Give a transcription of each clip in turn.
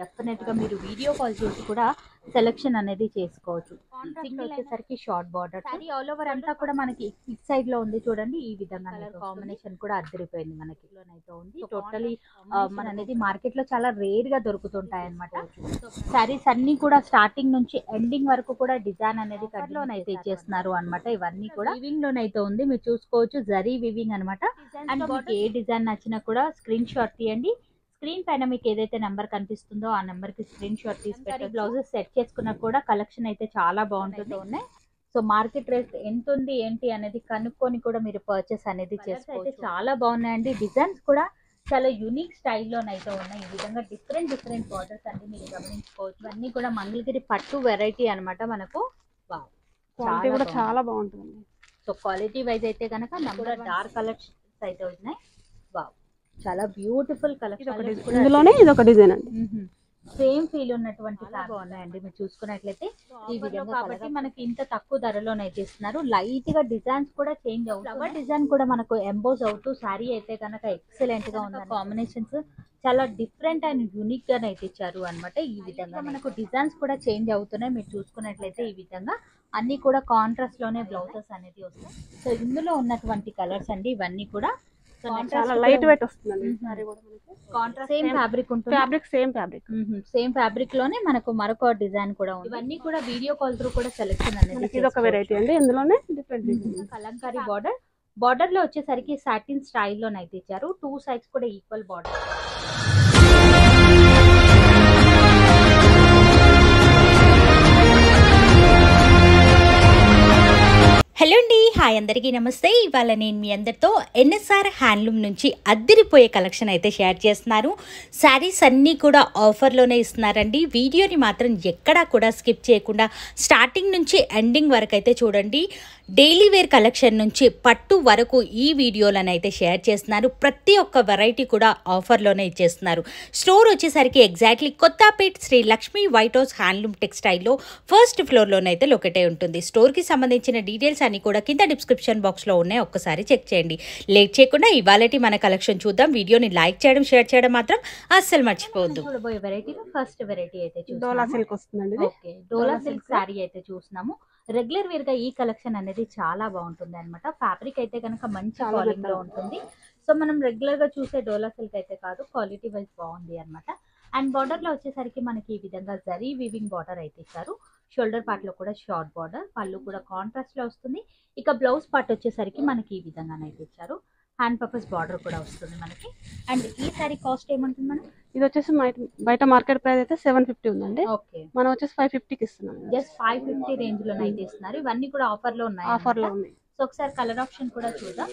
Definite గా మీరు video call చేసి కూడా సెలెక్షన్ అనేది చేసుకోవచ్చు. సింగిల్ వచ్చేసరికి short border sorry all over అంతా కూడా మనకి ఇట్ సైడ్ లో ఉంది చూడండి. ఈ విధంగా కలర్ కాంబినేషన్ కూడా అద్దరిపోయింది మనకి అయితే ఉంది. టోటలీ మన అనేది మార్కెట్ లో చాలా రేర్ గా దొరుకుతుంటాయి అనమాట. సారీస్ అన్ని కూడా స్టార్టింగ్ నుంచి ఎండింగ్ వరకు కూడా డిజైన్ అనేది లోనైతే ఇచ్చేస్తున్నారు అనమాట. ఇవన్నీ కూడా వివింగ్ లోనైతే ఉంది, మీరు చూసుకోవచ్చు. జరీ వివింగ్ అనమాట. అండ్ మీకు ఏ డిజైన్ నచ్చినా కూడా స్క్రీన్ షాట్ తీయండి. స్క్రీన్ పైన మీకు ఏదైతే నెంబర్ కనిపిస్తుందో ఆ నెంబర్ కి స్క్రీన్ షాట్ తీసి పెట్టి బ్లౌజెస్ సెట్ చేసుకున్నా కూడా కలెక్షన్ అయితే చాలా బాగుంటుంది ఉన్నాయి. సో మార్కెట్ రేట్ ఎంత ఉంది ఏంటి అనేది కనుక్కొని కూడా మీరు పర్చేస్ అనేది చేసుకోవచ్చు. చాలా బాగున్నాయండి. డిజైన్స్ కూడా చాలా యూనిక్ స్టైల్లోనైతే ఉన్నాయి. ఈ విధంగా డిఫరెంట్ బార్డర్స్ అన్ని మీరు గమనించుకోవచ్చు. ఇవన్నీ కూడా మంగళగిరి పట్టు వెరైటీ అనమాట. మనకు చాలా బాగుంటుంది. సో క్వాలిటీ వైజ్ అయితే కనుక కూడా డార్క్ కలర్స్ అయితే ఉన్నాయి. వావ్, చాలా బ్యూటిఫుల్ కలెక్షన్. ఇందులోనే ఇది ఒక డిజైన్ అండి. సేమ్ ఫీల్ ఉన్నటువంటి బాగున్నాయండి. మీరు చూసుకున్నట్లయితే ఈ విధంగా కాబట్టి మనకి ఇంత తక్కువ ధరలోనైతే ఇస్తున్నారు. లైట్ గా డిజైన్స్ కూడా చేంజ్ అవుతుంది. ఫ్లవర్ డిజైన్ కూడా మనకు ఎంబోజ్ అవుతూ శారీ అయితే కనుక ఎక్సలెంట్ గా ఉంది. కాంబినేషన్స్ చాలా డిఫరెంట్ అండ్ యూనిక్ గా అయితే ఇచ్చారు అనమాట. ఈ విధంగా మనకు డిజైన్స్ కూడా చేంజ్ అవుతున్నాయి. మీరు చూసుకున్నట్లయితే ఈ విధంగా అన్ని కూడా కాంట్రాస్ట్ లోనే బ్లౌజెస్ అనేది వస్తాయి. సో ఇందులో ఉన్నటువంటి కలర్స్ అండి ఇవన్నీ కూడా చాలా లైట్ వెయిట్ వస్తుందండి. సారీ కూడా మనకి కాంట్రాస్ట్ సేమ్ ఫ్యాబ్రిక్ ఉంటుంది. సేమ్ ఫ్యాబ్రిక్ లోనే మనకు మరొక డిజైన్ కూడా ఉంది. ఇవన్నీ కూడా వీడియో కాల్ త్రూ కూడా సెలెక్షన్ అనేది. ఇది ఒక వెరైటీ అండి. ఇందులోనే డిఫరెంట్ కలంకారీ బార్డర్ లో వచ్చేసరికి సాటిన్ స్టైల్లోనైతే ఇచ్చారు. 2 సైడ్స్ కూడా ఈక్వల్ బార్డర్. హలో అండి, హాయ్ అందరికీ నమస్తే. ఇవాళ నేను మీ అందరితో ఎన్ఎస్ఆర్ హ్యాండ్లూమ్ నుంచి అద్దిరిపోయే కలెక్షన్ అయితే షేర్ చేస్తున్నారు. శారీస్ అన్నీ కూడా ఆఫర్లోనే ఇస్తున్నారండి. వీడియోని మాత్రం ఎక్కడా కూడా స్కిప్ చేయకుండా స్టార్టింగ్ నుంచి ఎండింగ్ వరకు అయితే చూడండి. డైలీ వేర్ కలెక్షన్ నుంచి పట్టు వరకు ఈ వీడియోలను అయితే షేర్ చేస్తున్నారు. ప్రతి ఒక్క వెరైటీ కూడా ఆఫర్లోనే ఇచ్చేస్తున్నారు. స్టోర్ వచ్చేసరికి exactly Kothapet Sri Lakshmi White House Handloom టెక్స్టైల్లో ఫస్ట్ ఫ్లోర్లోనైతే లొకేట్ అయి ఉంటుంది. స్టోర్కి సంబంధించిన డీటెయిల్స్ అన్ని కూడా కింద డిస్క్రిప్షన్ బాక్స్లో ఉన్నాయి, ఒక్కసారి చెక్ చేయండి. లేట్ చేయకుండా ఇవాళటి మన కలెక్షన్ చూద్దాం. వీడియోని లైక్ చేయడం, షేర్ చేయడం మాత్రం అస్సలు మర్చిపోవద్దు. చూడబోయే వెరైటీలో ఫస్ట్ వెరైటీ అయితే డోలా సిల్క్ వస్తుందండి. ఓకే, డోలా సిల్క్ శారీ అయితే చూస్తున్నాము. రెగ్యులర్ వేర్ గా ఈ కలెక్షన్ అనేది చాలా బాగుంటుంది అనమాట. ఫ్యాబ్రిక్ అయితే కనుక మంచి క్వాలిటీ లో ఉంటుంది. సో మనం రెగ్యులర్ గా చూసే డోలా సిల్క్ అయితే కాదు, క్వాలిటీ వైజ్ బాగుంది అనమాట. అండ్ బార్డర్ లో వచ్చేసరికి మనకి ఈ విధంగా జరీ వీవింగ్ బార్డర్ అయితే ఇచ్చారు. షోల్డర్ పార్ట్ లో కూడా షార్ట్ బార్డర్, పళ్ళు కూడా కాంట్రాస్ట్ లో వస్తుంది. ఇక బ్లౌజ్ పార్ట్ వచ్చేసరికి మనకి ఈ విధంగా అయితే ఇచ్చారు. హ్యాండ్ పర్పస్ బార్డర్ కూడా వస్తుంది మనకి. అండ్ ఈ సారీ కాస్ట్ ఏమంటుంది మనం? ఇది వచ్చేసి బయట మార్కెట్ ప్రైస్ అయితే 750 ఉందండి. ఓకే, మనం వచ్చేసి 550కి ఇస్తున్నాం. జస్ట్ 550 రేంజ్ లో అయితే ఇస్తున్నారు. ఇవన్నీ కూడా ఆఫర్ లో ఉన్నాయి. సో ఒకసారి కలర్ ఆప్షన్ కూడా చూద్దాం.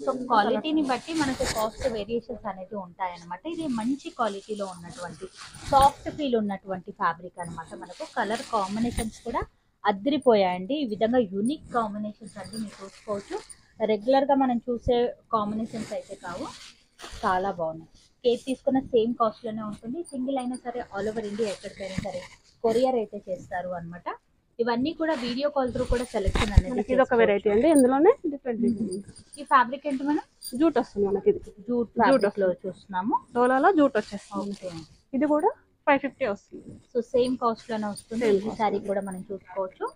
సో క్వాలిటీని బట్టి మనకు కాస్ట్ వేరియేషన్స్ అనేది ఉంటాయి అనమాట. ఇది మంచి క్వాలిటీలో ఉన్నటువంటి సాఫ్ట్ ఫీల్ ఉన్నటువంటి ఫ్యాబ్రిక్ అనమాట. మనకు కలర్ కాంబినేషన్స్ కూడా అద్దరిపోయాయండి. ఈ విధంగా యూనిక్ కాంబినేషన్స్ అన్ని మీరు చూసుకోవచ్చు. రెగ్యులర్ గా మనం చూసే కాంబినేషన్స్ అయితే కావు, చాలా బాగున్నాయి. కేక్ తీసుకున్న సేమ్ కాస్ట్ లోనే ఉంటుంది. సింగిల్ అయినా సరే ఆల్ ఓవర్ ఇండియా ఎక్కడికైనా సరే కొరియర్ అయితే చేస్తారు అనమాట. ఇవన్నీ కూడా వీడియో కాల్ త్రూ కూడా సెలెక్షన్ అనేది. ఇది ఒక వెరైటీ అండి. ఇందులోనే డిఫరెంట్. ఈ ఫ్యాబ్రిక్ ఏంటి మనం? జూట్ వస్తుంది మనకి. జూట్ లో చూస్తున్నాము. డోలాలో జూట్ వచ్చేస్తుంది. ఇది కూడా 550 వస్తుంది. సో సేమ్ కాస్ట్ లోనే వస్తుంది. ఈ సారీ కూడా మనం చూసుకోవచ్చు.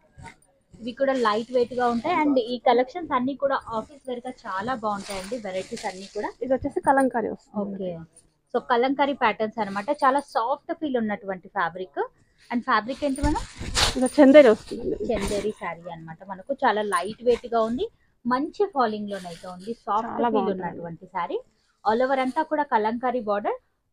ఇవి కూడా లైట్ వెయిట్ గా ఉంటాయి. అండ్ ఈ కలెక్షన్స్ అన్ని కూడా ఆఫీస్ వేర్ గా చాలా బాగుంటాయండి. వెరైటీస్ అన్ని కూడా. ఇది వచ్చేసి కలంకారీ వస్తుంది. ఓకే, సో కలంకారీ ప్యాటర్న్స్ అనమాట. చాలా సాఫ్ట్ ఫీల్ ఉన్నటువంటి ఫ్యాబ్రిక్. అండ్ ఫ్యాబ్రిక్ ఏంటి మనం? ఇది చందేరి వస్తుంది. చందేరి శారీ అనమాట. మనకు చాలా లైట్ వెయిట్ గా ఉంది. మంచి ఫాలింగ్ లోనైతే ఉంది. సాఫ్ట్ ఫీల్ ఉన్నటువంటి శారీ. ఆల్ ఓవర్ అంతా కూడా కలంకారీ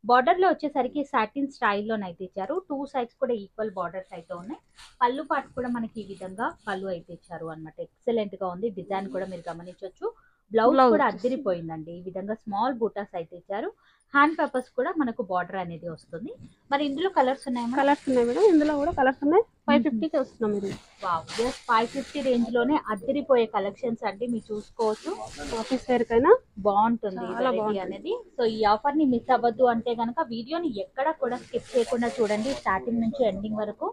బార్డర్ లో వచ్చేసరికి సాటిన్ స్టైల్లోనైతే ఇచ్చారు. 2 సైడ్స్ కూడా ఈక్వల్ బార్డర్స్ అయితే ఉన్నాయి. పళ్ళు పాటు కూడా మనకి ఈ విధంగా పళ్ళు అయితే ఇచ్చారు అనమాట. ఎక్సలెంట్ గా ఉంది. డిజైన్ కూడా మీరు గమనించవచ్చు. బ్లౌజ్ కూడా అద్దరిపోయిందండి. ఈ విధంగా స్మాల్ బూటాస్ అయితే ఇచ్చారు. హ్యాండ్ పర్పస్ కూడా మనకు బార్డర్ అనేది వస్తుంది. మరి ఇందులో కలర్స్ ఉన్నాయి? కలర్స్ ఉన్నాయి మేడం. ఇందులో కూడా కలర్స్ ఉన్నాయి. 550కి వస్తున్నాం. ఇది వావ్, జస్ట్ 550 రేంజ్ లోనే అద్దరిపోయే కలెక్షన్స్ అండి. మీరు చూసుకోవచ్చు. ఆఫీస్ వేర్ కైనా బాగుంటుంది అనేది. సో ఈ ఆఫర్ ని మిస్ అవ్వద్దు అంటే కనుక వీడియోని ఎక్కడ కూడా స్కిప్ చేయకుండా చూడండి, స్టార్టింగ్ నుంచి ఎండింగ్ వరకు.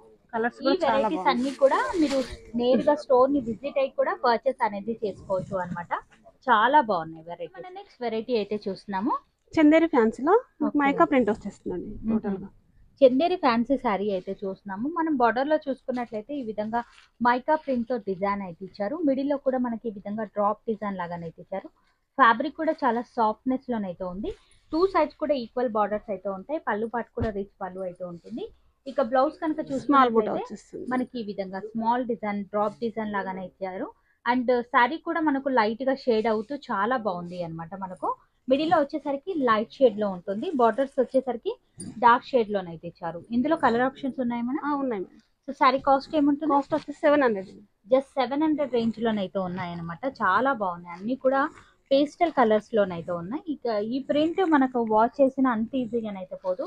ఈ వెరైటీస్ అన్ని కూడా మీరు నేరుగా స్టోర్ ని విజిట్ అయ్యి కూడా పర్చేస్ అనేది చేసుకోవచ్చు అనమాట. చాలా బాగున్నాయి వెరైటీ. నెక్స్ట్ వెరైటీ అయితే చూస్తున్నాము. చందేరి ఫ్యాన్సీలో మైకా ప్రింట్ వచ్చేస్తుందండి. టోటల్ గా చందేరి ఫ్యాన్సీ శారీ అయితే చూస్తున్నాము. మనం బార్డర్ లో చూసుకున్నట్లయితే ఈ విధంగా మైకా ప్రింట్ తో డిజైన్ అయితే ఇచ్చారు. మిడిల్ లో కూడా మనకి ఈ విధంగా డ్రాప్ డిజైన్ లాగానైతే ఇచ్చారు. ఫ్యాబ్రిక్ కూడా చాలా సాఫ్ట్నెస్ లోనైతే ఉంది. టూ సైడ్స్ కూడా ఈక్వల్ బార్డర్స్ అయితే ఉంటాయి. పళ్ళు పాటు కూడా రిచ్ పళ్ళు అయితే ఉంటుంది. ఇక బ్లౌజ్ కనుక స్మాల్ బూటా చూసుకున్నట్లయితే వచ్చేస్తుంది. మనకి ఈ విధంగా స్మాల్ డిజైన్ డ్రాప్ డిజైన్ లాగానే ఇచ్చారు. అండ్ శారీ కూడా మనకు లైట్ గా షేడ్ అవుతూ చాలా బాగుంది అన్నమాట. మనకు మిడిల్ లో వచ్చేసరికి లైట్ షేడ్ లో ఉంటుంది. బార్డర్స్ వచ్చేసరికి డార్క్ షేడ్ లోనైతే ఇచ్చారు. ఇందులో కలర్ ఆప్షన్స్ ఉన్నాయి మేడం. ఉన్నాయి మేడం. సో శారీ కాస్ట్ ఏముంటుంది? కాస్ట్ వచ్చేసి 700. జస్ట్ 700 రేంజ్ లోనైతే ఉన్నాయన్నమాట. చాలా బాగున్నాయి. అన్ని కూడా పేస్టల్ కలర్స్ లోనైతే ఉన్నాయి. ఇక ఈ ప్రింట్ మనకు వాష్ చేసిన అంత ఈజీగానైతే పోదు.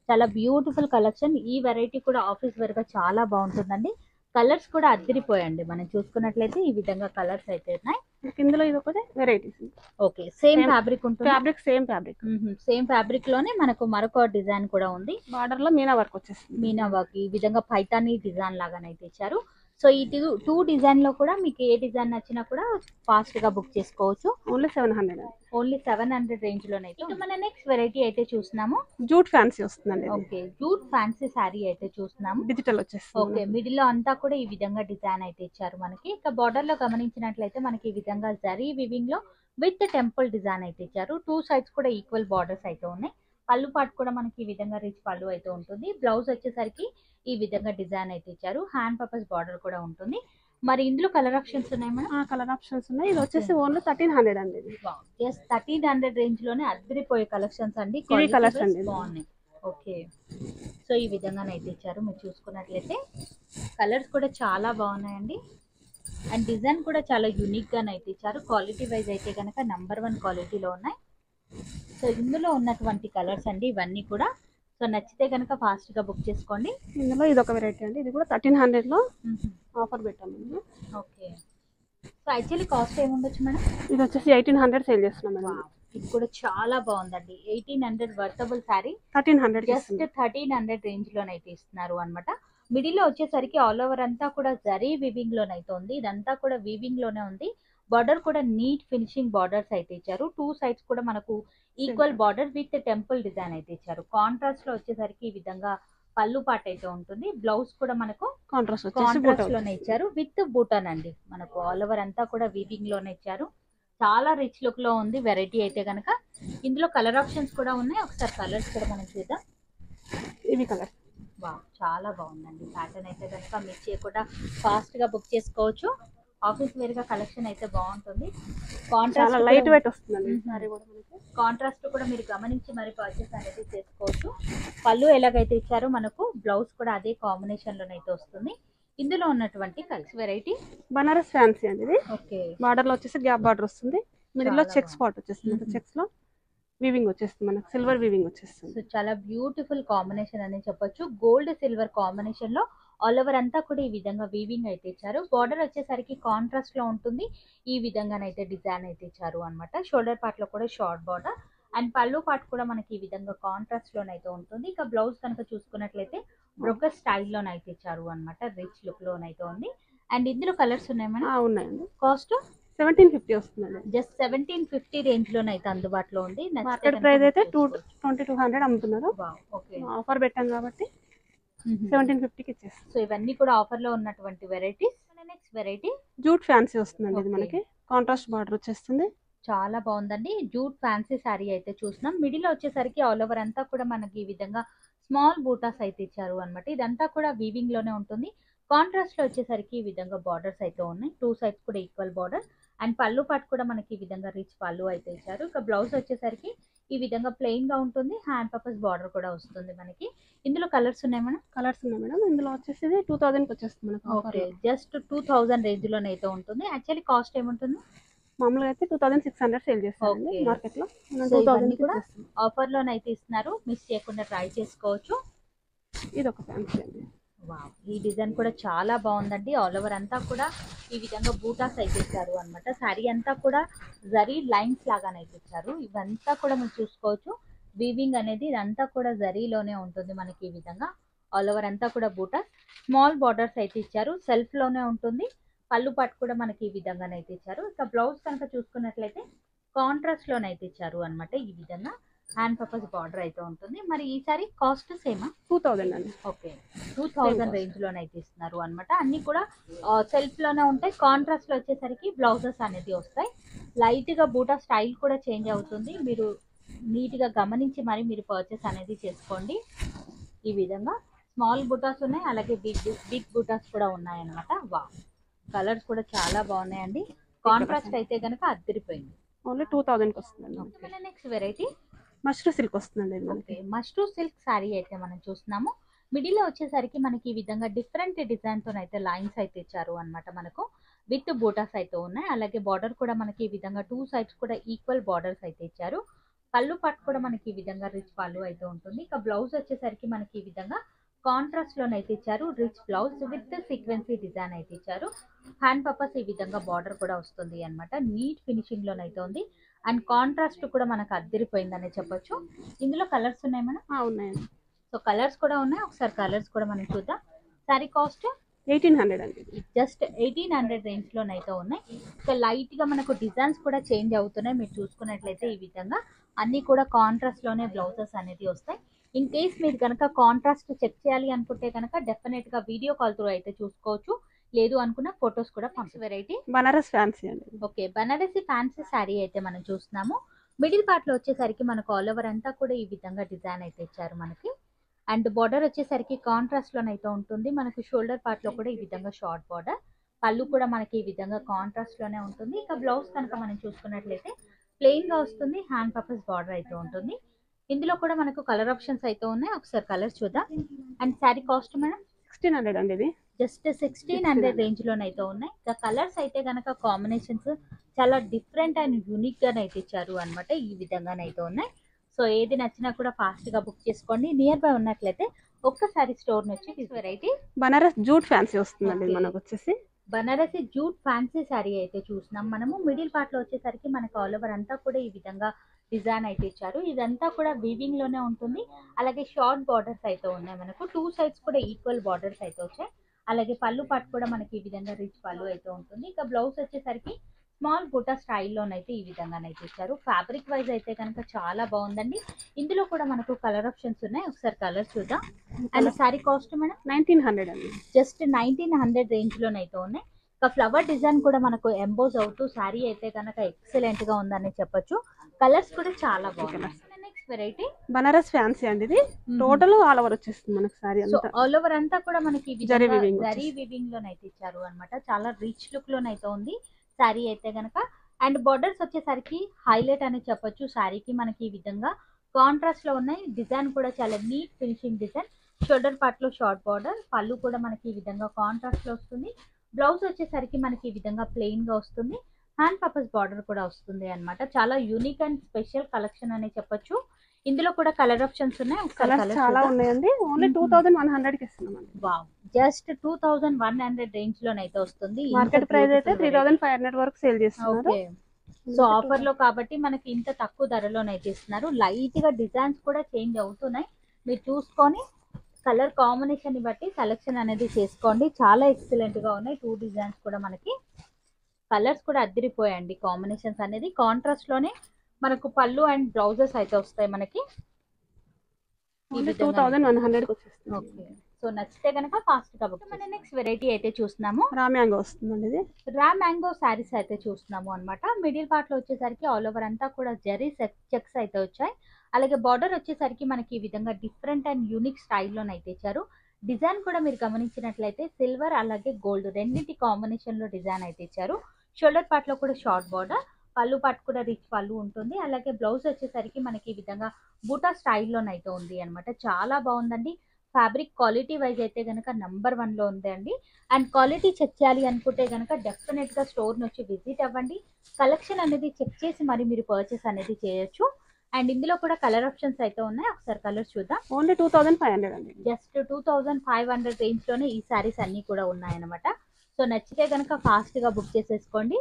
చాలా బ్యూటిఫుల్ కలెక్షన్. ఈ వెరైటీ కూడా ఆఫీస్ వేర్ గా చాలా బాగుంటుందండి. కలర్స్ కూడా అదిరిపోయండి. మనం చూసుకున్నట్లయితే ఈ విధంగా కలర్స్ అయితే ఉన్నాయి. ఇందులో ఇది ఒకటి వెరైటీస్. ఓకే, సేమ్ ఫ్యాబ్రిక్ ఉంటుంది. Fabric same fabric. Same fabric లోనే మనకు మరొక డిజైన్ కూడా ఉంది. బార్డర్ లో మీనా వర్క్ వచ్చేస్తుంది. మీనా వర్క్ ఈ విధంగా పైతానీ డిజైన్ లాగానైతే ఇచ్చారు. సో ఈ టూ డిజైన్ లో కూడా మీకు ఏ డిజైన్ నచ్చినా కూడా ఫాస్ట్ గా బుక్ చేసుకోవచ్చు. ఓన్లీ 700. ఓన్లీ 700 రేంజ్ లోనైతే. ఇక మన నెక్స్ట్ వెరైటీ అయితే చూస్తున్నాము. జూట్ ఫ్యాన్సీ వస్తుందండి. ఓకే, జూట్ ఫ్యాన్సీ శారీ అయితే చూస్తున్నాము. డిజిటల్ వచ్చేస్తుంది. ఓకే, మిడిల్ లో అంతా కూడా ఈ విధంగా డిజైన్ అయితే ఇచ్చారు మనకి. ఇక బార్డర్ లో గమనించినట్లయితే మనకి ఈ విధంగా జరీ వివింగ్ లో విత్ టెంపుల్ డిజైన్ అయితే ఇచ్చారు. టూ సైడ్స్ కూడా ఈక్వల్ బార్డర్స్ అయితే ఉన్నాయి. పళ్ళు పాటు కూడా మనకి ఈ విధంగా రిచ్ పళ్ళు అయితే ఉంటుంది. బ్లౌజ్ వచ్చేసరికి ఈ విధంగా డిజైన్ అయితే ఇచ్చారు. హ్యాండ్ పర్పస్ బార్డర్ కూడా ఉంటుంది. మరి ఇందులో కలర్ ఆప్షన్స్ ఉన్నాయి మేడం. కలర్ ఆప్షన్స్ ఉన్నాయి. ఇది వచ్చేసి ఓన్లీ 1300 అండి. జస్ట్ 1300 రేంజ్ లోనే అదిరిపోయే కలెక్షన్స్ అండి. కలర్స్ అండి బాగున్నాయి. ఓకే, సో ఈ విధంగానైతే ఇచ్చారు. మీరు చూసుకున్నట్లయితే కలర్స్ కూడా చాలా బాగున్నాయండి. అండ్ డిజైన్ కూడా చాలా యూనిక్ గానైతే ఇచ్చారు. క్వాలిటీ వైజ్ అయితే కనుక నంబర్ 1 క్వాలిటీలో ఉన్నాయి. సో ఇందులో ఉన్నటువంటి కలర్స్ అండి ఇవన్నీ కూడా. సో నచ్చితే కనుక ఫాస్ట్ గా బుక్ చేసుకోండి. ఇందులో ఇది ఒక వెరైటీ అండి. ఇది కూడా 1300 లో ఆఫర్ పెట్టాము. ఓకే, సో యాక్చువల్లీ కాస్ట్ ఏముండొచ్చు మేడం? ఇది వచ్చేసి 1800 సేల్ చేస్తున్నాం మేడం. ఇది కూడా చాలా బాగుందండి. 1800 వర్తబుల్ శారీ 1300 జస్ట్ 1300 రేంజ్ లోనైతే ఇస్తున్నారు అనమాట. మిడిల్ లో వచ్చేసరికి ఆల్ ఓవర్ అంతా కూడా జరీ వివింగ్ లోనైతే ఉంది. ఇదంతా కూడా వివింగ్ లోనే ఉంది. బార్డర్ కూడా నీట్ ఫినిషింగ్ బార్డర్స్ అయితే ఇచ్చారు. టూ సైడ్స్ కూడా మనకు equal border with temple design అయితే ఇచ్చారు. కాంట్రాస్ట్ లో వచ్చేసరికి ఈ విధంగా పళ్ళు పాట అయితే ఉంటుంది. బ్లౌజ్ కూడా మనకు కాంట్రాస్ట్ లోనే ఇచ్చారు విత్ బూటన్ అండి. మనకు ఆల్ ఓవర్ అంతా కూడా వీవింగ్ లోనే ఇచ్చారు. చాలా రిచ్ లుక్ లో ఉంది వెరైటీ అయితే కనుక. ఇందులో కలర్ ఆప్షన్స్ కూడా ఉన్నాయి. ఒకసారి కలర్స్ కూడా మనం చూద్దాం. ఇవి కలర్ చాలా బాగుందండి. ప్యాటర్న్ అయితే కనుక మిస్ చేయకుండా ఫాస్ట్ గా బుక్ చేసుకోవచ్చు. ఆఫీస్ వేర్ గా కలెక్షన్ అయితే బాగుంటుంది. కాంట్రాస్ట్ లైట్ వెయిట్ వస్తుందండి. కాంట్రాస్ట్ కూడా మీరు గమనించి మరి పర్చేస్ అనేది చేసుకోవచ్చు. పళ్ళు ఎలాగైతే ఇచ్చారో మనకు బ్లౌజ్ కూడా అదే కాంబినేషన్ లోనైతే వస్తుంది. ఇందులో ఉన్నటువంటి కలర్స్ వెరైటీ బనారస్ ఫ్యాన్సీ అండి. ఇది ఓకే, బార్డర్ లో వచ్చేసి గ్యాప్ బార్డర్ వస్తుంది. మిడిల్ లో చెక్ స్పాట్ వచ్చేస్తుంది. చెక్స్ లో వీవింగ్ వచ్చేస్తుంది. మనకు సిల్వర్ వీవింగ్ వచ్చేస్తుంది. సో చాలా బ్యూటిఫుల్ కాంబినేషన్ అని చెప్పొచ్చు. గోల్డ్ సిల్వర్ కాంబినేషన్ లో ఆల్ ఓవర్ అంతా కూడా ఈ విధంగా వీవింగ్ అయితే ఇచ్చారు. బార్డర్ వచ్చేసరికి కాంట్రాస్ట్ లో ఉంటుంది. ఈ విధంగానైతే డిజైన్ అయితే ఇచ్చారు అనమాట. షోల్డర్ పార్ట్ లో కూడా షార్ట్ బార్డర్ అండ్ పళ్ళు పార్ట్ కూడా మనకి ఈ విధంగా కాంట్రాస్ట్ లోనైతే ఉంటుంది. ఇక బ్లౌజ్ కనుక చూసుకున్నట్లయితే బ్రోకర్ స్టైల్లోనైతే ఇచ్చారు అనమాట. రిచ్ లుక్ లోనైతే ఉంది. అండ్ ఇందులో కలర్స్ ఉన్నాయి మేడం. ఉన్నాయండి. కాస్ట్ 1750 వస్తుందండి. జస్ట్ 1750 రేంజ్ లోనైతే అందుబాటులో ఉంది. మార్కెట్ ప్రైస్ అయితే 2200 అమ్ముతున్నారు. ఓకే, ఆఫర్ పెట్టాం కాబట్టి 1750కి ఇచ్చేస్తాం. సో ఇవన్నీ కూడా ఆఫర్ లో ఉన్నటువంటి varieties. Next variety jute fancy వస్తుందండి. ఇది మనకి కాంట్రాస్ట్ బార్డర్ వచ్చేస్తుంది. చాలా బాగుందండి. జూట్ ఫ్యాన్సీ శారీ అయితే చూస్తున్నాం. మిడిల్ లో వచ్చేసరికి ఆల్ ఓవర్ అంతా కూడా మనకి ఈ విధంగా స్మాల్ బూటాస్ అయితే ఇచ్చారు అనమాట. ఇదంతా కూడా వీవింగ్ లోనే ఉంటుంది. కాంట్రాస్ట్ లో వచ్చేసరికి ఈ విధంగా బార్డర్స్ అయితే ఉన్నాయి. టూ సైడ్స్ కూడా ఈక్వల్ బార్డర్ అండ్ పళ్ళు పాటు కూడా మనకి ఈ విధంగా రిచ్ పళ్ళు అయితే ఇచ్చారు. ఇక బ్లౌజ్ వచ్చేసరికి ఈ విధంగా ప్లెయిన్ గా ఉంటుంది. హ్యాండ్ పర్పస్ బార్డర్ కూడా వస్తుంది మనకి. ఇందులో కలర్స్ ఉన్నాయి మేడం. కలర్స్ ఉన్నాయి మేడం. ఇందులో వచ్చేసి 2000కి వచ్చేస్తుంది మనకు. ఓకే, జస్ట్ 2000 రేంజ్ లోనైతే ఉంటుంది. యాక్చువల్లీ కాస్ట్ ఏముంటుంది? మామూలుగా అయితే 2600 సేల్ చేస్తాం మార్కెట్ లో. కూడా ఆఫర్ లోనైతే ఇస్తున్నారు. మిస్ చేయకుండా ట్రై చేసుకోవచ్చు. ఇది ఒక ఫ్యాన్సీ అండి. ఈ డిజైన్ కూడా చాలా బాగుందండి. ఆల్ ఓవర్ అంతా కూడా ఈ విధంగా బూటాస్ అయితే ఇచ్చారు అనమాట. శారీ అంతా కూడా జరీ లైన్స్ లాగానైతే ఇచ్చారు. ఇవంతా కూడా మీరు చూసుకోవచ్చు. వీవింగ్ అనేది ఇదంతా కూడా జరీలోనే ఉంటుంది మనకి. ఈ విధంగా ఆల్ ఓవర్ అంతా కూడా బూటాస్ స్మాల్ బార్డర్స్ అయితే ఇచ్చారు. సెల్ఫ్ లోనే ఉంటుంది. పళ్ళు పాటు కూడా మనకి ఈ విధంగానైతే ఇచ్చారు. ఇక బ్లౌజ్ కనుక చూసుకున్నట్లయితే కాంట్రాస్ట్ లోనైతే ఇచ్చారు అనమాట. ఈ విధంగా హ్యాండ్ పర్పస్ బార్డర్ అయితే ఉంటుంది. మరి ఈ సారీ కాస్ట్ సేమా? 2000 అండి. ఓకే, 2000 రేంజ్ లోనే అయితే ఇస్తున్నారు అనమాట. అన్ని కూడా సెల్ఫ్ లోనే ఉంటాయి. కాంట్రాస్ట్ లో వచ్చేసరికి బ్లౌజెస్ అనేది వస్తాయి. లైట్ గా బూటా స్టైల్ కూడా చేంజ్ అవుతుంది. మీరు నీట్ గా గమనించి మరి మీరు పర్చేస్ అనేది చేసుకోండి. ఈ విధంగా స్మాల్ బూటాస్ ఉన్నాయి, అలాగే బిగ్ బూటాస్ కూడా ఉన్నాయి అనమాట. వా, కలర్స్ కూడా చాలా బాగున్నాయండి. కాంట్రాస్ట్ అయితే కనుక అద్దరిపోయింది. ఓన్లీ 2000 కి వస్తుందండి. నెక్స్ట్ వెరైటీ మష్రూ సిల్క్ వస్తుందండి ఇది మనకి. ఓకే, మష్రూ సిల్క్ శారీ అయితే మనం చూస్తున్నాము. మిడిల్ లో వచ్చేసరికి మనకి ఈ విధంగా డిఫరెంట్ డిజైన్ తో అయితే లైన్స్ అయితే ఇచ్చారు అన్నమాట. మనకు విత్ బూటాస్ అయితే ఉన్నాయి. అలాగే బార్డర్ కూడా మనకి ఈ విధంగా 2 సైడ్స్ కూడా ఈక్వల్ బార్డర్స్ అయితే ఇచ్చారు. పళ్ళు పట్టు కూడా మనకి ఈ విధంగా రిచ్ పళ్ళు అయితే ఉంటుంది. ఇక బ్లౌజ్ వచ్చేసరికి మనకి ఈ విధంగా కాంట్రాస్ట్ లోనైతే ఇచ్చారు. రిచ్ బ్లౌజ్ విత్ సీక్వెన్సీ డిజైన్ అయితే ఇచ్చారు. హ్యాండ్ పర్పస్ ఈ విధంగా బార్డర్ కూడా వస్తుంది అన్నమాట. నీట్ ఫినిషింగ్ లోనైతే ఉంది. అండ్ కాంట్రాస్ట్ కూడా మనకు అద్దరిపోయిందనే చెప్పొచ్చు. ఇందులో కలర్స్ ఉన్నాయి మేడం? ఉన్నాయండి. సో కలర్స్ కూడా ఉన్నాయి. ఒకసారి కలర్స్ కూడా మనం చూద్దాం. సారీ కాస్ట్ 1800 అండి. జస్ట్ 1800 రేంజ్ లోనైతే ఉన్నాయి. సో లైట్ గా మనకు డిజైన్స్ కూడా చేంజ్ అవుతున్నాయి. మీరు చూసుకున్నట్లయితే ఈ విధంగా అన్ని కూడా కాంట్రాస్ట్ లోనే బ్లౌజెస్ అనేది వస్తాయి. ఇన్ కేస్ మీరు కనుక కాంట్రాస్ట్ చెక్ చేయాలి అనుకుంటే కనుక డెఫినెట్ గా వీడియో కాల్ త్రూ అయితే చూసుకోవచ్చు. లేదు అనుకున్న ఫొటోస్ కూడా పంపి. వెరైటీ బనారస్ ఫ్యాన్సీ అండి. ఓకే, బనారసి ఫ్యాన్సీ శారీ అయితే మనం చూస్తున్నాము. మిడిల్ పార్ట్ లో వచ్చేసరికి మనకు ఆల్ ఓవర్ అంతా కూడా ఈ విధంగా డిజైన్ అయితే ఇచ్చారు మనకి. అండ్ బార్డర్ వచ్చేసరికి కాంట్రాస్ట్ లోనైతే ఉంటుంది. మనకు షోల్డర్ పార్ట్ లో కూడా ఈ విధంగా షార్ట్ బార్డర్. పళ్ళు కూడా మనకి ఈ విధంగా కాంట్రాస్ట్ లోనే ఉంటుంది. ఇక బ్లౌజ్ కనుక మనం చూసుకున్నట్లయితే ప్లెయిన్ గా వస్తుంది. హ్యాండ్ పర్పస్ బార్డర్ అయితే ఉంటుంది. ఇందులో కూడా మనకు కలర్ ఆప్షన్స్ అయితే ఉన్నాయి. ఒకసారి కలర్స్ చూద్దాం. అండ్ శారీ కాస్ట్ మేడం 1600 అండి. ఇది జస్ట్ 1600 రేంజ్ లోనైతే ఉన్నాయి. ఇక కలర్స్ అయితే కనుక కాంబినేషన్స్ చాలా డిఫరెంట్ అండ్ యూనిక్ గా అయితే ఇచ్చారు అనమాట. ఈ విధంగానైతే ఉన్నాయి. సో ఏది నచ్చినా కూడా ఫాస్ట్ గా బుక్ చేసుకోండి. నియర్ బై ఉన్నట్లయితే ఒక్కసారి స్టోర్ నుంచి వెరైటీ బనారస్ జూట్ ఫ్యాన్సీ వస్తుందండి. మనకు వచ్చేసి బనారసి జూట్ ఫ్యాన్సీ శారీ అయితే చూస్తున్నాం మనము. మిడిల్ పార్ట్ లో వచ్చేసరికి మనకు ఆల్ ఓవర్ అంతా కూడా ఈ విధంగా డిజైన్ అయితే ఇచ్చారు. ఇదంతా కూడా వీవింగ్ లోనే ఉంటుంది. అలాగే షార్ట్ బార్డర్స్ అయితే ఉన్నాయి. మనకు 2 సైడ్స్ కూడా ఈక్వల్ బార్డర్స్ అయితే వచ్చాయి. అలాగే పళ్ళు పాటు కూడా మనకి ఈ విధంగా రిచ్ పళ్ళు అయితే ఉంటుంది. ఇక బ్లౌజ్ వచ్చేసరికి స్మాల్ బుటా స్టైల్లోనైతే ఈ విధంగానైతే ఇచ్చారు. ఫ్యాబ్రిక్ వైజ్ అయితే కనుక చాలా బాగుందండి. ఇందులో కూడా మనకు కలర్ ఆప్షన్స్ ఉన్నాయి. ఒకసారి కలర్ చూద్దాం. అండ్ శారీ కాస్ట్ మేడం 1900 అండి. జస్ట్ 1900 రేంజ్ లోనైతే ఉన్నాయి. ఇక ఫ్లవర్ డిజైన్ కూడా మనకు ఎంబోజ్ అవుతూ శారీ అయితే కనుక ఎక్సలెంట్ గా ఉందని చెప్పొచ్చు. కలర్స్ కూడా చాలా బాగున్నాయి. నెక్స్ట్ వెరైటీ బనారస్ ఫ్యాన్సీ అండి. ఇది టోటల్ ఆల్ ఓవర్ వచ్చేస్తుంది మనకి సారీ సో అంతా. ఆల్ ఓవర్ అంతా కూడా మనకి జరీ వీవింగ్ జరీ వీవింగ్ లోనైతే ఇచ్చారు అన్నమాట. చాలా రిచ్ లుక్ లోనైతే ఉంది శారీ అయితే గనక. అండ్ బార్డర్స్ వచ్చేసరికి హైలైట్ అని చెప్పొచ్చు. శారీకి మనకి ఈ విధంగా కాంట్రాస్ట్ లో ఉన్నాయి. డిజైన్ కూడా చాలా neat finishing design. Shoulder part లో షార్ట్ బార్డర్. పళ్ళు కూడా మనకి ఈ విధంగా కాంట్రాస్ట్ లో వస్తుంది. బ్లౌజ్ వచ్చేసరికి మనకి ఈ విధంగా ప్లెయిన్ గా వస్తుంది. హ్యాండ్ పర్పస్ బార్డర్ కూడా వస్తుంది అన్నమాట. చాలా యూనిక్ అండ్ స్పెషల్ కలెక్షన్ అని చెప్పొచ్చు. ఇందులో కూడా కలర్ ఆప్షన్స్ ఉన్నాయి. కలర్స్ చాలా ఉన్నాయండి. ఓన్లీ 2100 కి ఇస్తున్నాం. వావ్, జస్ట్ 2100 రేంజ్ లోనైతే వస్తుంది. మార్కెట్ ప్రైస్ అయితే 3500 వరకు సేల్ చేస్తున్నారు. ఓకే, సో ఆఫర్ లో కాబట్టి మనకి ఇంత తక్కువ ధరలోనైతే ఇస్తున్నారు. లైట్ గా డిజైన్స్ కూడా చేంజ్ అవుతున్నాయి. మీరు చూసుకొని కలర్ కాంబినేషన్ ని బట్టి సెలెక్షన్ అనేది చేసుకోండి. చాలా ఎక్సలెంట్ గా ఉన్నాయి. 2 డిజైన్స్ కూడా మనకి కలర్స్ కూడా అదిరిపోయాయండి. కాంబినేషన్స్ అనేది కాంట్రాస్ట్ లోనే మనకు పళ్ళు అండ్ బ్లౌజెస్ అయితే వస్తాయి మనకి. 2100 కి వచ్చేస్తుంది. ఓకే, సో నచ్చితే కనుక ఫాస్ట్ గా బుక్. మన నెక్స్ట్ వెరైటీ అయితే చూస్తున్నాము. రామ్యాంగో వస్తుందండి. ఇది రా మ్యాంగో శారీస్ అయితే చూస్తున్నాము అనమాట. మిడిల్ పార్ట్ లో వచ్చేసరికి ఆల్ ఓవర్ అంతా కూడా జరీ చెక్స్ అయితే వచ్చాయి. అలాగే బార్డర్ వచ్చేసరికి మనకి ఈ విధంగా డిఫరెంట్ అండ్ యూనిక్ స్టైల్లోనైతే ఇచ్చారు. డిజైన్ కూడా మీరు గమనించినట్లయితే సిల్వర్ అలాగే గోల్డ్ రెండింటి కాంబినేషన్ లో డిజైన్ అయితే ఇచ్చారు. షోల్డర్ పార్ట్ లో కూడా షార్ట్ బార్డర్. పళ్ళు పాటు కూడా రిచ్ పళ్ళు ఉంటుంది. అలాగే బ్లౌజ్ వచ్చేసరికి మనకి ఈ విధంగా బూటా స్టైల్లోనైతే ఉంది అనమాట. చాలా బాగుందండి. ఫ్యాబ్రిక్ క్వాలిటీ వైజ్ అయితే కనుక నంబర్ 1 లో ఉంది అండి. అండ్ క్వాలిటీ చెక్ చేయాలి అనుకుంటే కనుక డెఫినెట్ గా స్టోర్ నుంచి విజిట్ అవ్వండి. కలెక్షన్ అనేది చెక్ చేసి మరి మీరు పర్చేస్ అనేది చేయొచ్చు. అండ్ ఇందులో కూడా కలర్ ఆప్షన్స్ అయితే ఉన్నాయి. ఒకసారి కలర్స్ చూద్దాం. ఓన్లీ 2500 అండి. జస్ట్ 2500 రేంజ్ లోనే ఈ సారీస్ అన్ని కూడా ఉన్నాయన్నమాట. సో నచ్చితే కనుక ఫాస్ట్ గా బుక్ చేసేసుకోండి.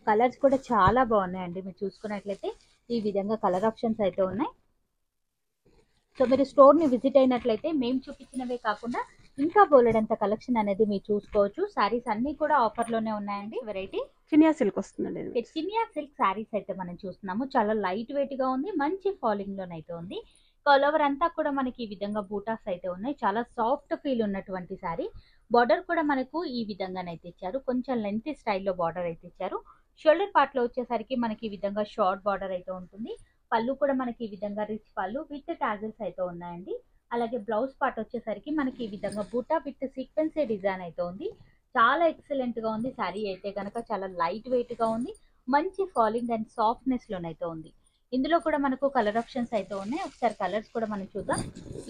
కలర్స్ కూడా చాలా బాగున్నాయండి. మీరు చూసుకున్నట్లయితే ఈ విధంగా కలర్ ఆప్షన్స్ అయితే ఉన్నాయి. సో మీరు స్టోర్ ని విజిట్ అయినట్లయితే మేము చూపించినవే కాకుండా ఇంకా బోలెడంత కలెక్షన్ అనేది మీరు చూసుకోవచ్చు. సారీస్ అన్ని కూడా ఆఫర్ లోనే ఉన్నాయండి. వెరైటీ చినియా సిల్క్ వస్తుందండి ఇది. చినియా సిల్క్ సారీస్ అయితే మనం చూస్తున్నాము. చాలా లైట్ వెయిట్ గా ఉంది, మంచి ఫాలింగ్ లోనైతే ఉంది. ఆల్ ఓవర్ అంతా కూడా మనకి ఈ విధంగా బూటాస్ అయితే ఉన్నాయి. చాలా సాఫ్ట్ ఫీల్ ఉన్నటువంటి సారీ. బార్డర్ కూడా మనకు ఈ విధంగానైతే ఇచ్చారు. కొంచెం లెంతీ స్టైల్లో బార్డర్ అయితే ఇచ్చారు. షోల్డర్ పార్ట్ లో వచ్చేసరికి మనకి ఈ విధంగా షార్ట్ బార్డర్ అయితే ఉంటుంది. పళ్ళు కూడా మనకి ఈ విధంగా రిచ్ పళ్ళు విత్ టాజిల్స్ అయితే ఉన్నాయండి. అలాగే బ్లౌజ్ పార్ట్ వచ్చేసరికి మనకి ఈ విధంగా బూటా విత్ సీక్వెన్సీ డిజైన్ అయితే ఉంది. చాలా ఎక్సలెంట్ గా ఉంది సారీ అయితే కనుక. చాలా లైట్ వెయిట్ గా ఉంది, మంచి ఫాలింగ్ అండ్ సాఫ్ట్నెస్ లోనైతే ఉంది. ఇందులో కూడా మనకు కలర్ ఆప్షన్స్ అయితే ఉన్నాయి. ఒకసారి కలర్స్ కూడా మనం చూద్దాం.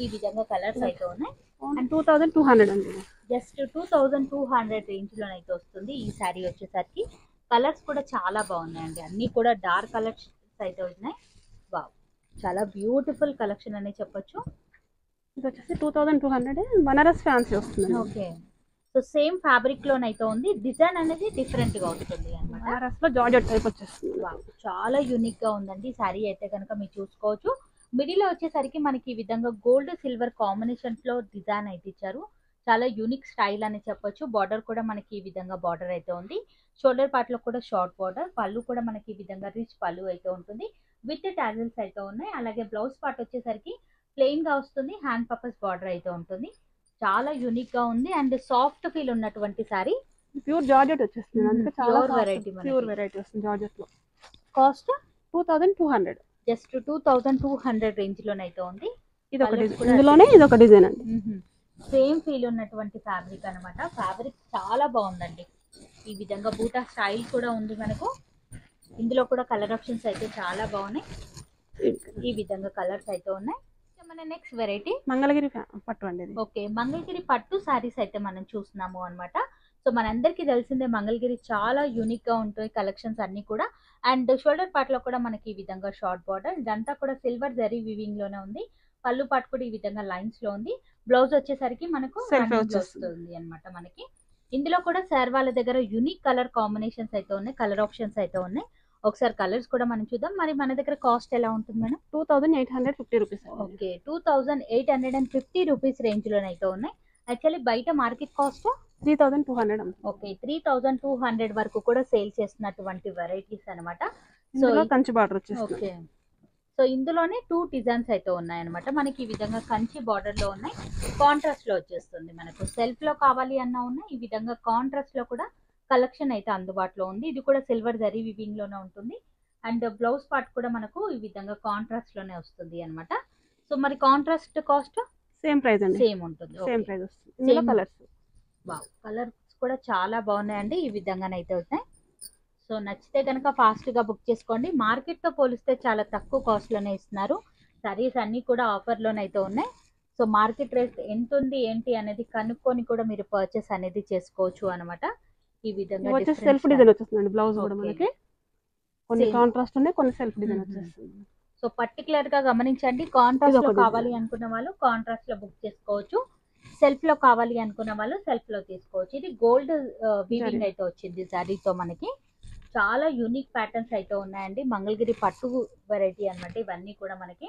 ఈ విధంగా కలర్స్ అయితే ఉన్నాయి. అండ్ 2200 అండి. జస్ట్ 2200 రేంజ్ లోనైతే వస్తుంది ఈ సారీ వచ్చేసరికి. కలర్స్ కూడా చాలా బాగున్నాయండి. అన్ని కూడా డార్క్ కలర్స్ అయితే ఉన్నాయి. వావ్, చాలా బ్యూటిఫుల్ కలెక్షన్ అని చెప్పొచ్చు. ఇది వచ్చేసి 2200 బనారస్ ఫ్యాన్సీ వస్తుంది. ఓకే, సో సేమ్ ఫ్యాబ్రిక్ లోనైతే ఉంది. డిజైన్ అనేది డిఫరెంట్ గా వస్తుంది అన్నమాట. బనారస్ లో జార్జెట్ టైప్ వచ్చేస్తుంది. వావ్, చాలా యూనిక్ గా ఉందండి సారీ అయితే కనుక మీరు చూసుకోవచ్చు. మిడిల్ లో వచ్చేసరికి మనకి ఈ విధంగా గోల్డ్ సిల్వర్ కాంబినేషన్స్ లో డిజైన్ అయితే ఇచ్చారు. చాలా యూనిక్ స్టైల్ అని చెప్పొచ్చు. బార్డర్ కూడా మనకి ఈ విధంగా బార్డర్ అయితే ఉంది. షోల్డర్ పార్ట్ లో కూడా షార్ట్ బార్డర్. పళ్ళు కూడా మనకి ఈ విధంగా రిచ్ పళ్ళు అయితే ఉంటుంది. విత్ టాజిల్స్ అయితే ఉన్నాయి. అలాగే బ్లౌజ్ పార్ట్ వచ్చేసరికి ప్లెయిన్ గా వస్తుంది. హ్యాండ్ పర్పస్ బార్డర్ అయితే ఉంటుంది. చాలా యూనిక్ గా ఉంది అండ్ సాఫ్ట్ ఫీల్ ఉన్నటువంటి సారీ. ప్యూర్ జార్జెట్ వచ్చేస్తుంది. అందుకే చాలా Pure variety మనకి. ప్యూర్ వెరైటీ వస్తుంది జార్జెట్ లో. కాస్ట్ 2200. జస్ట్ 2200 రేంజ్ లోనైతే ఉంది. ఇది ఒక Colours డిజైన్, కూడా ఇందులోనే ఇది ఒక డిజైన్ అండి. సేమ్ ఫీల్ ఉన్నటువంటి ఫ్యాబ్రిక్ అన్నమాట. ఫ్యాబ్రిక్ చాలా బాగుందండి. ఈ విధంగా బూటా స్టైల్ కూడా ఉంది మనకు. ఇందులో కూడా కలర్ ఆప్షన్స్ అయితే చాలా బాగున్నాయి. ఈ విధంగా కలర్స్ అయితే ఉన్నాయి. మన నెక్స్ట్ వెరైటీ మంగళగిరి పట్టు అండి ఇది. ఓకే, మంగళగిరి పట్టు సారీస్ అయితే మనం చూస్తున్నాము అన్నమాట. సో మనందరికీ తెలిసిందే మంగళగిరి చాలా యూనిక్ గా ఉంటాయి కలెక్షన్స్ అన్ని కూడా. అండ్ షోల్డర్ పార్ట్ లో కూడా మనకి ఈ విధంగా షార్ట్ బార్డర్. ఇదంతా కూడా సిల్వర్ జరీ వీవింగ్ లోనే ఉంది. పళ్ళు పార్ట్ కూడా ఈ విధంగా లైన్స్ లో ఉంది. బ్లౌజ్ వచ్చేసరికి మనకు Self running వచ్చేస్తుంది. వస్తుంది అన్నమాట మనకి. ఇందులో కూడా సార్ వాళ్ళ దగ్గర యూనిక్ కలర్ కాంబినేషన్స్ అయితే ఉన్నాయి. కలర్ ఆప్షన్స్ అయితే ఉన్నాయి. ఒకసారి కలర్స్ కూడా మనం చూద్దాం. మరి మన దగ్గర కాస్ట్ ఎలా ఉంటుంది madam? 2850 rupees. Okay, 2850 rupees range లోనైతే ఉన్నాయి. యాక్చువల్లీ బయట మార్కెట్ కాస్ట్ 3200. ఓకే, 3200 వరకు కూడా సేల్ చేస్తున్నటువంటి వెరైటీస్ అన్నమాట. సో ఇందులో కంచి బార్డర్ వచ్చేస్తుంది. ఓకే, సో ఇందులోనే 2 డిజైన్స్ అయితే ఉన్నాయన్నమాట. మనకి ఈ విధంగా కంచి బార్డర్ లో ఉన్నాయి. కాంట్రాస్ట్ లో వచ్చేస్తుంది మనకు. సెల్ఫ్ లో కావాలి అన్నా ఉన్నాయి. ఈ విధంగా కాంట్రాస్ట్ లో కూడా కలెక్షన్ అయితే అందుబాటులో ఉంది. ఇది కూడా సిల్వర్ జరీ వివింగ్ లోనే ఉంటుంది. అండ్ బ్లౌజ్ పార్ట్ కూడా మనకు ఈ విధంగా కాంట్రాస్ట్ లోనే వస్తుంది అన్నమాట. సో మరి కాంట్రాస్ట్ కాస్ట్ సేమ్ ప్రైస్ అండి. సేమ్ ఉంటుంది. సేమ్ ప్రైస్ వస్తుంది. ఇందులో Same. కలర్స్. వావ్, కలర్స్ కూడా చాలా బాగున్నాయండి. ఈ విధంగానైతే ఉన్నాయి. సో నచ్చితే కనుక ఫాస్ట్ గా బుక్ చేసుకోండి. మార్కెట్ తో పోలిస్తే చాలా తక్కువ కాస్ట్ లోనే ఇస్తున్నారు. సారీస్ అన్ని కూడా ఆఫర్ లోనైతే ఉన్నాయి. సో మార్కెట్ రేట్ ఎంత ఉంది ఏంటి అనేది కనుక్కొని కూడా మీరు పర్చేస్ అనేది చేసుకోవచ్చు అన్నమాట. ఈ విధంగా వచ్చేసి different సెల్ఫ్ style. డిజైన్ వచ్చేస్తుంది. బ్లౌజ్ కూడా Okay. మనకి కొన్ని Same. కాంట్రాస్ట్ ఉన్నాయి, కొన్ని సెల్ఫ్ డిజైన్ Mhm. వచ్చేస్తుంది. సో పర్టికులర్ గా గమనించండి. కాంట్రాస్ట్ ఇది లో ఒక కావాలి design. అనుకున్న వాళ్ళు కాంట్రాస్ట్ లో బుక్ చేసుకోవచ్చు. సెల్ఫ్ లో కావాలి అనుకున్న వాళ్ళు సెల్ఫ్ లో తీసుకోవచ్చు. ఇది గోల్డ్ వీవింగ్ Zari. అయితే వచ్చింది జరీతో మనకి. చాలా యూనిక్ ప్యాటర్న్స్ అయితే ఉన్నాయండి. మంగళగిరి పట్టు వెరైటీ అన్నమాట. ఇవన్నీ కూడా మనకి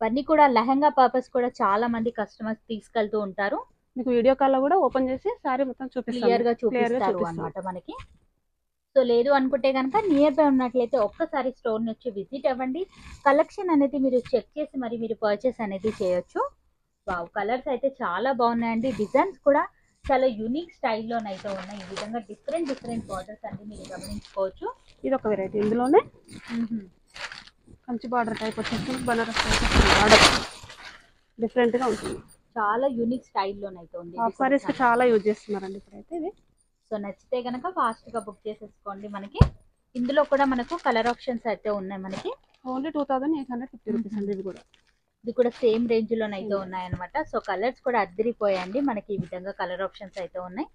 ఇవన్నీ కూడా లెహంగా పర్పస్ కూడా చాలా మంది కస్టమర్స్ తీసుకెళ్తూ ఉంటారు. మీకు వీడియో కాల్ లో కూడా ఓపెన్ చేసి సారీ మొత్తం చూపిస్తాను. క్లియర్ గా చూపిస్తారు అన్నమాట మనకి. సో లేదు అనుకుంటే కనుక నియర్ బై ఉన్నట్లయితే ఒక్కసారి స్టోర్ ని వచ్చి విజిట్ అవ్వండి. కలెక్షన్ అనేది మీరు చెక్ చేసి మరి మీరు పర్చేస్ అనేది చేయొచ్చు. వావ్, కలర్స్ అయితే చాలా బాగున్నాయండి. డిజైన్స్ కూడా చాలా యూనిక్ స్టైల్లోనైతే ఉన్నాయి. ఈ విధంగా డిఫరెంట్ బార్డర్స్ అన్ని మీరు గమనించుకోవచ్చు. ఇది ఒక వెరైటీ. ఇందులోనే కంచి బార్డర్ టైప్ వచ్చేసి బనారస్ బార్డర్ డిఫరెంట్ గా ఉంటుంది. చాలా యూనిక్ స్టైల్లోనైతే ఉంది. హాఫ్ సారీస్ కి చాలా యూజ్ చేస్తున్నారండి ఇప్పుడైతే ఇవి. సో నచ్చితే కనుక ఫాస్ట్ గా బుక్ చేసేసుకోండి. మనకి ఇందులో కూడా మనకు కలర్ ఆప్షన్స్ అయితే ఉన్నాయి. మనకి ఓన్లీ 2850 రూపీస్ అండి. ఇది కూడా ఇది కూడా సేమ్ రేంజ్ లోనైతే ఉన్నాయన్నమాట. సో కలర్స్ కూడా అద్దరిపోయాయండి. మనకి ఈ విధంగా కలర్ ఆప్షన్స్ అయితే ఉన్నాయి.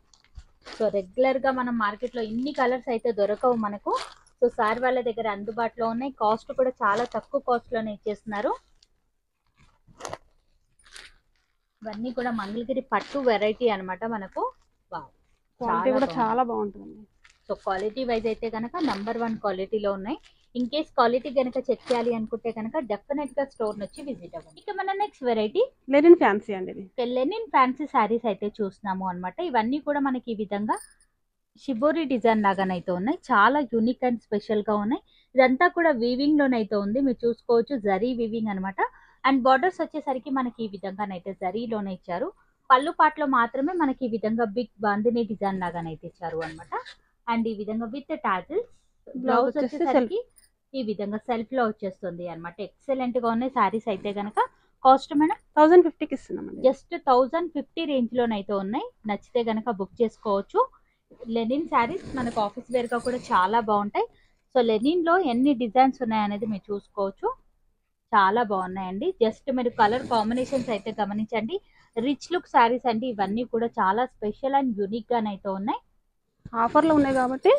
సో రెగ్యులర్ గా మనం మార్కెట్ లో ఇన్ని కలర్స్ అయితే దొరకవు మనకు. సో సార్ వాళ్ళ దగ్గర అందుబాటులో ఉన్నాయి. కాస్ట్ కూడా చాలా తక్కువ కాస్ట్ లోనే ఇచ్చేస్తున్నారు. ఇవన్నీ కూడా మంగళగిరి పట్టు వెరైటీ అన్నమాట మనకు. వావ్, క్వాలిటీ కూడా చాలా బాగుంటుంది. సో క్వాలిటీ వైజ్ అయితే కనుక నంబర్ 1 క్వాలిటీలో ఉన్నాయి. ఇన్ కేస్ క్వాలిటీ కనుక చెక్ చేయాలి అనుకుంటే కనుక డెఫినెట్ గా స్టోర్ వచ్చి విజిట్ అవ్వండి. ఇక మన నెక్స్ట్ వెరైటీ లెనిన్ ఫ్యాన్సీ అండి ఇది. లెనిన్ ఫ్యాన్సీ శారీస్ అయితే చూస్తున్నాము అనమాట. ఇవన్నీ కూడా మనకి ఈ విధంగా షిబోరి డిజైన్ లాగానైతే ఉన్నాయి. చాలా యూనిక్ అండ్ స్పెషల్ గా ఉన్నాయి. ఇదంతా కూడా వీవింగ్ లోనైతే ఉంది, మీరు చూసుకోవచ్చు. జరీ వీవింగ్ అనమాట. అండ్ బార్డర్స్ వచ్చేసరికి మనకి ఈ విధంగానైతే జరీలోనే ఇచ్చారు. పళ్ళు పాటలో మాత్రమే మనకి ఈ విధంగా బిగ్ బాందిని డిజైన్ లాగానైతే ఇచ్చారు అనమాట. అండ్ ఈ విధంగా విత్ టాజిల్స్. బ్లౌజ్ వచ్చేసరికి ఈ విధంగా సెల్ఫ్ లో వచ్చేస్తుంది అనమాట. ఎక్సలెంట్ గా ఉన్నాయి శారీస్ అయితే గనక. కాస్ట్ మేడం 1050కి ఇస్తున్నామండి. జస్ట్ 1050 రేంజ్ లోనైతే ఉన్నాయి. నచ్చితే గనక బుక్ చేసుకోవచ్చు. లెనిన్ శారీస్ మనకు ఆఫీస్ వేర్ గా కూడా చాలా బాగుంటాయి. సో లెనిన్ లో ఎన్ని డిజైన్స్ ఉన్నాయనేది మీరు చూసుకోవచ్చు. చాలా బాగున్నాయండి. జస్ట్ మీరు కలర్ కాంబినేషన్స్ అయితే గమనించండి. రిచ్ లుక్ శారీస్ అండి ఇవన్నీ కూడా. చాలా స్పెషల్ అండ్ యూనిక్ గానైతే ఉన్నాయి. ఆఫర్ లో ఉన్నాయి కాబట్టి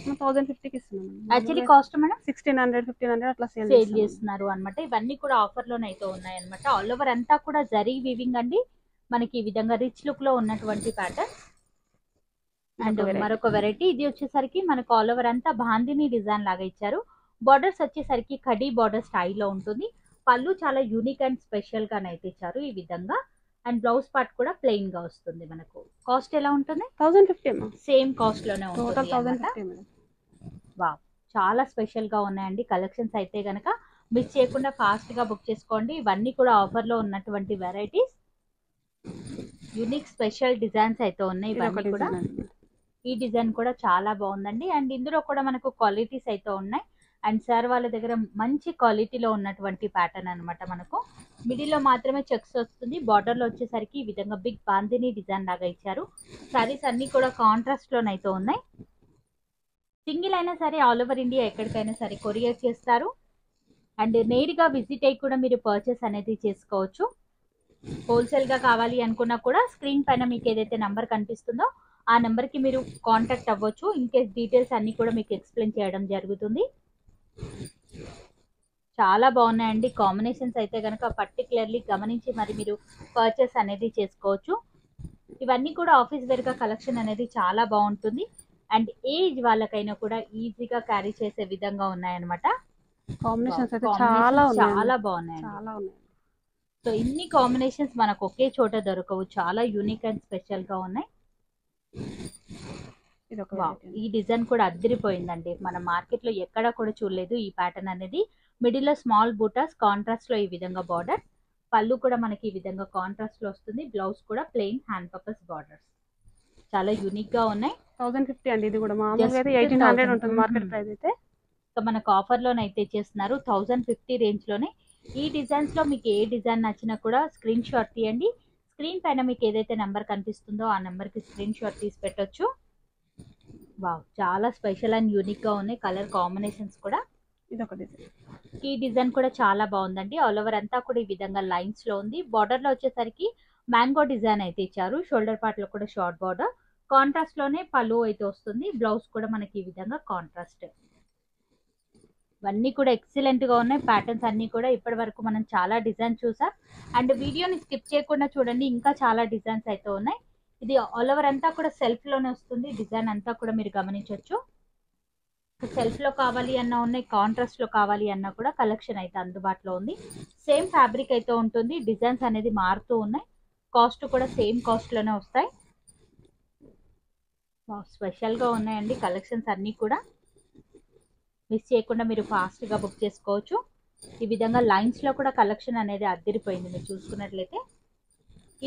1050కి ఇస్తున్నామండి. యాక్చువల్లీ కాస్ట్ మేడం 1600 1500 అట్లా సేల్ చేస్తున్నారు అనమాట. ఇవన్నీ కూడా ఆఫర్ లోనైతే ఉన్నాయి అనమాట. ఆల్ ఓవర్ అంతా కూడా జరీ వీవింగ్ అండి. మనకి ఈ విధంగా రిచ్ లుక్ లో ఉన్నటువంటి ప్యాటర్న్. అండ్ మరొక వెరైటీ ఇది వచ్చేసరికి మనకు ఆల్ ఓవర్ అంతా బాందిని డిజైన్ లాగా ఇచ్చారు. బార్డర్స్ వచ్చేసరికి కడీ బార్డర్ స్టైల్లో ఉంటుంది. పళ్ళు చాలా యూనిక్ అండ్ స్పెషల్ గానైతే ఇచ్చారు ఈ విధంగా. అండ్ బ్లౌజ్ పార్ట్ కూడా ప్లెయిన్ గా వస్తుంది మనకు. కాస్ట్ ఎలా ఉంటుంది? 1050 సేమ్ కాస్ట్ లోనే టోటల్ ఉంటుంది. 1050. వావ్, చాలా స్పెషల్ గా ఉన్నాయండి కలెక్షన్స్ అయితే గనక. మిస్ చేయకుండా ఫాస్ట్ గా బుక్ చేసుకోండి. ఇవన్నీ కూడా ఆఫర్ లో ఉన్నటువంటి వెరైటీస్. యూనిక్ స్పెషల్ డిజైన్స్ అయితే ఉన్నాయి ఇవన్నీ కూడా. ఈ డిజైన్ కూడా చాలా బాగుందండి. అండ్ ఇందులో కూడా మనకు క్వాలిటీస్ అయితే ఉన్నాయి. అండ్ సార్ వాళ్ళ దగ్గర మంచి క్వాలిటీలో ఉన్నటువంటి ప్యాటర్న్ అనమాట. మనకు మిడిల్ లో మాత్రమే చెక్స్ వస్తుంది. బార్డర్ లో వచ్చేసరికి ఈ విధంగా బిగ్ బాందిని డిజైన్ లాగా ఇచ్చారు. సారీస్ అన్ని కూడా కాంట్రాస్ట్ లోనైతే ఉన్నాయి. సింగిల్ అయినా సరే ఆల్ ఓవర్ ఇండియా ఎక్కడికైనా సరే కొరియర్ చేస్తారు. అండ్ నేరుగా విజిట్ అయ్యి కూడా మీరు పర్చేస్ అనేది చేసుకోవచ్చు. హోల్సేల్ గా కావాలి అనుకున్నా కూడా స్క్రీన్ పైన మీకు ఏదైతే నెంబర్ కనిపిస్తుందో ఆ నెంబర్ కి మీరు కాంటాక్ట్ అవ్వచ్చు. ఇన్ కేస్ డీటెయిల్స్ అన్ని కూడా మీకు ఎక్స్ప్లెయిన్ చేయడం జరుగుతుంది. చాలా బాగున్నాయండి కాంబినేషన్స్ అయితే కనుక. పర్టికులర్లీ గమనించి మరి మీరు పర్చేస్ అనేది చేసుకోవచ్చు. ఇవన్నీ కూడా ఆఫీస్ వేర్ గా కలెక్షన్ అనేది చాలా బాగుంటుంది. అండ్ ఏజ్ వాళ్ళకైనా కూడా ఈజీగా క్యారీ చేసే విధంగా ఉన్నాయన్నమాట. కాంబినేషన్స్ అయితే చాలా బాగున్నాయి. సో ఇన్ని కాంబినేషన్స్ మనకు ఒకే చోట దొరకవు. చాలా యూనిక్ అండ్ స్పెషల్ గా ఉన్నాయి. ఈ డిజైన్ కూడా అద్దరిపోయిందండి. మన మార్కెట్ లో ఎక్కడా కూడా చూడలేదు ఈ ప్యాటర్న్ అనేది. మిడిల్ లో స్మాల్ బూటాస్ కాంట్రాస్ట్ లో ఈ విధంగా బార్డర్. పళ్ళు కూడా మనకి ఈ విధంగా కాంట్రాస్ట్ లో వస్తుంది. బ్లౌజ్ కూడా ప్లెయిన్ హ్యాండ్ పర్పస్ బార్డర్స్. చాలా యూనిక్ గా ఉన్నాయి. 1050 అండి. ఇది కూడా మామూలుగా అయితే 1800 ఉంటుంది మార్కెట్ ప్రైస్ అయితే. మనకు ఆఫర్ లోనైతే ఇచ్చేస్తున్నారు 1050 రేంజ్ లోనే. ఈ డిజైన్స్ లో మీకు ఏ డిజైన్ నచ్చినా కూడా స్క్రీన్ షాట్ తీయండి. స్క్రీన్ పైన మీకు ఏదైతే నెంబర్ కనిపిస్తుందో ఆ నెంబర్ కి స్క్రీన్ షాట్ తీసి పెట్టొచ్చు. వావ్, చాలా స్పెషల్ అండ్ యూనిక్ గా ఉన్నాయి కలర్ కాంబినేషన్స్ కూడా. ఈ డిజైన్ కూడా చాలా బాగుందండి. ఆల్ ఓవర్ అంతా కూడా ఈ విధంగా లైన్స్ లో ఉంది. బార్డర్ లో వచ్చేసరికి మ్యాంగో డిజైన్ అయితే ఇచ్చారు. షోల్డర్ పార్ట్ లో కూడా షార్ట్ బార్డర్. కాంట్రాస్ట్ లోనే పళ్ళు అయితే వస్తుంది. బ్లౌజ్ కూడా మనకి ఈ విధంగా కాంట్రాస్ట్. ఇవన్నీ కూడా ఎక్సలెంట్ గా ఉన్నాయి. ప్యాటర్న్స్ అన్ని కూడా ఇప్పటి వరకు మనం చాలా డిజైన్ చూసాం. అండ్ వీడియోని స్కిప్ చేయకుండా చూడండి, ఇంకా చాలా డిజైన్స్ అయితే ఉన్నాయి. ఇది ఆల్ ఓవర్ అంతా కూడా సెల్ఫ్ లోనే వస్తుంది. డిజైన్ అంతా కూడా మీరు గమనించవచ్చు. సెల్ఫ్ లో కావాలి అన్నా ఉన్నాయి, కాంట్రాస్ట్ లో కావాలి అన్నా కూడా కలెక్షన్ అయితే అందుబాటులో ఉంది. సేమ్ ఫ్యాబ్రిక్ అయితే ఉంటుంది. డిజైన్స్ అనేది మారుతూ ఉన్నాయి. కాస్ట్ కూడా సేమ్ కాస్ట్ లోనే వస్తాయి. స్పెషల్ గా ఉన్నాయండి కలెక్షన్స్ అన్ని కూడా. మిస్ చేయకుండా మీరు ఫాస్ట్ గా బుక్ చేసుకోవచ్చు. ఈ విధంగా లైన్స్ లో కూడా కలెక్షన్ అనేది అద్దరిపోయింది. మీరు చూసుకున్నట్లయితే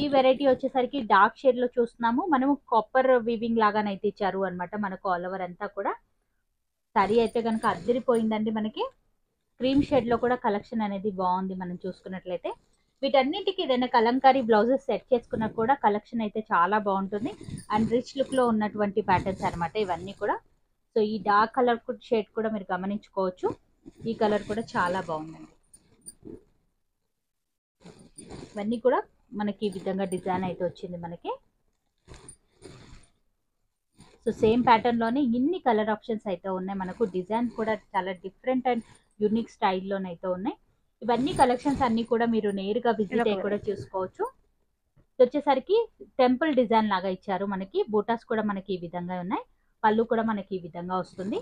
ఈ వెరైటీ వచ్చేసరికి డార్క్ షేడ్ లో చూస్తున్నాము. మనము కాపర్ వీవింగ్ లాగానైతే ఇచ్చారు అనమాట. మనకు ఆల్ ఓవర్ అంతా కూడా సారీ అయితే కనుక అద్దరిపోయిందండి. మనకి క్రీమ్ షేడ్ లో కూడా కలెక్షన్ అనేది బాగుంది. మనం చూసుకున్నట్లయితే వీటన్నింటికి ఏదైనా కలంకారీ బ్లౌజెస్ సెట్ చేసుకున్నా కూడా కలెక్షన్ అయితే చాలా బాగుంటుంది. అండ్ రిచ్ లుక్ లో ఉన్నటువంటి ప్యాటర్న్స్ అనమాట ఇవన్నీ కూడా. సో ఈ డార్క్ కలర్ షేడ్ కూడా మీరు గమనించుకోవచ్చు. ఈ కలర్ కూడా చాలా బాగుందండి. ఇవన్నీ కూడా మనకి ఈ విధంగా డిజైన్ అయితే వచ్చింది మనకి. సో సేమ్ ప్యాటర్న్ లోనే ఇన్ని కలర్ ఆప్షన్స్ అయితే ఉన్నాయి మనకు. డిజైన్ కూడా చాలా డిఫరెంట్ అండ్ యూనిక్ స్టైల్లోనైతే ఉన్నాయి. ఇవన్నీ కలెక్షన్స్ అన్ని కూడా మీరు నేరుగా విజిట్ అయ్యి కూడా చూసుకోవచ్చు. ఇది వచ్చేసరికి టెంపుల్ డిజైన్ లాగా ఇచ్చారు మనకి. బూటాస్ కూడా మనకి ఈ విధంగా ఉన్నాయి. పళ్ళు కూడా మనకి ఈ విధంగా వస్తుంది.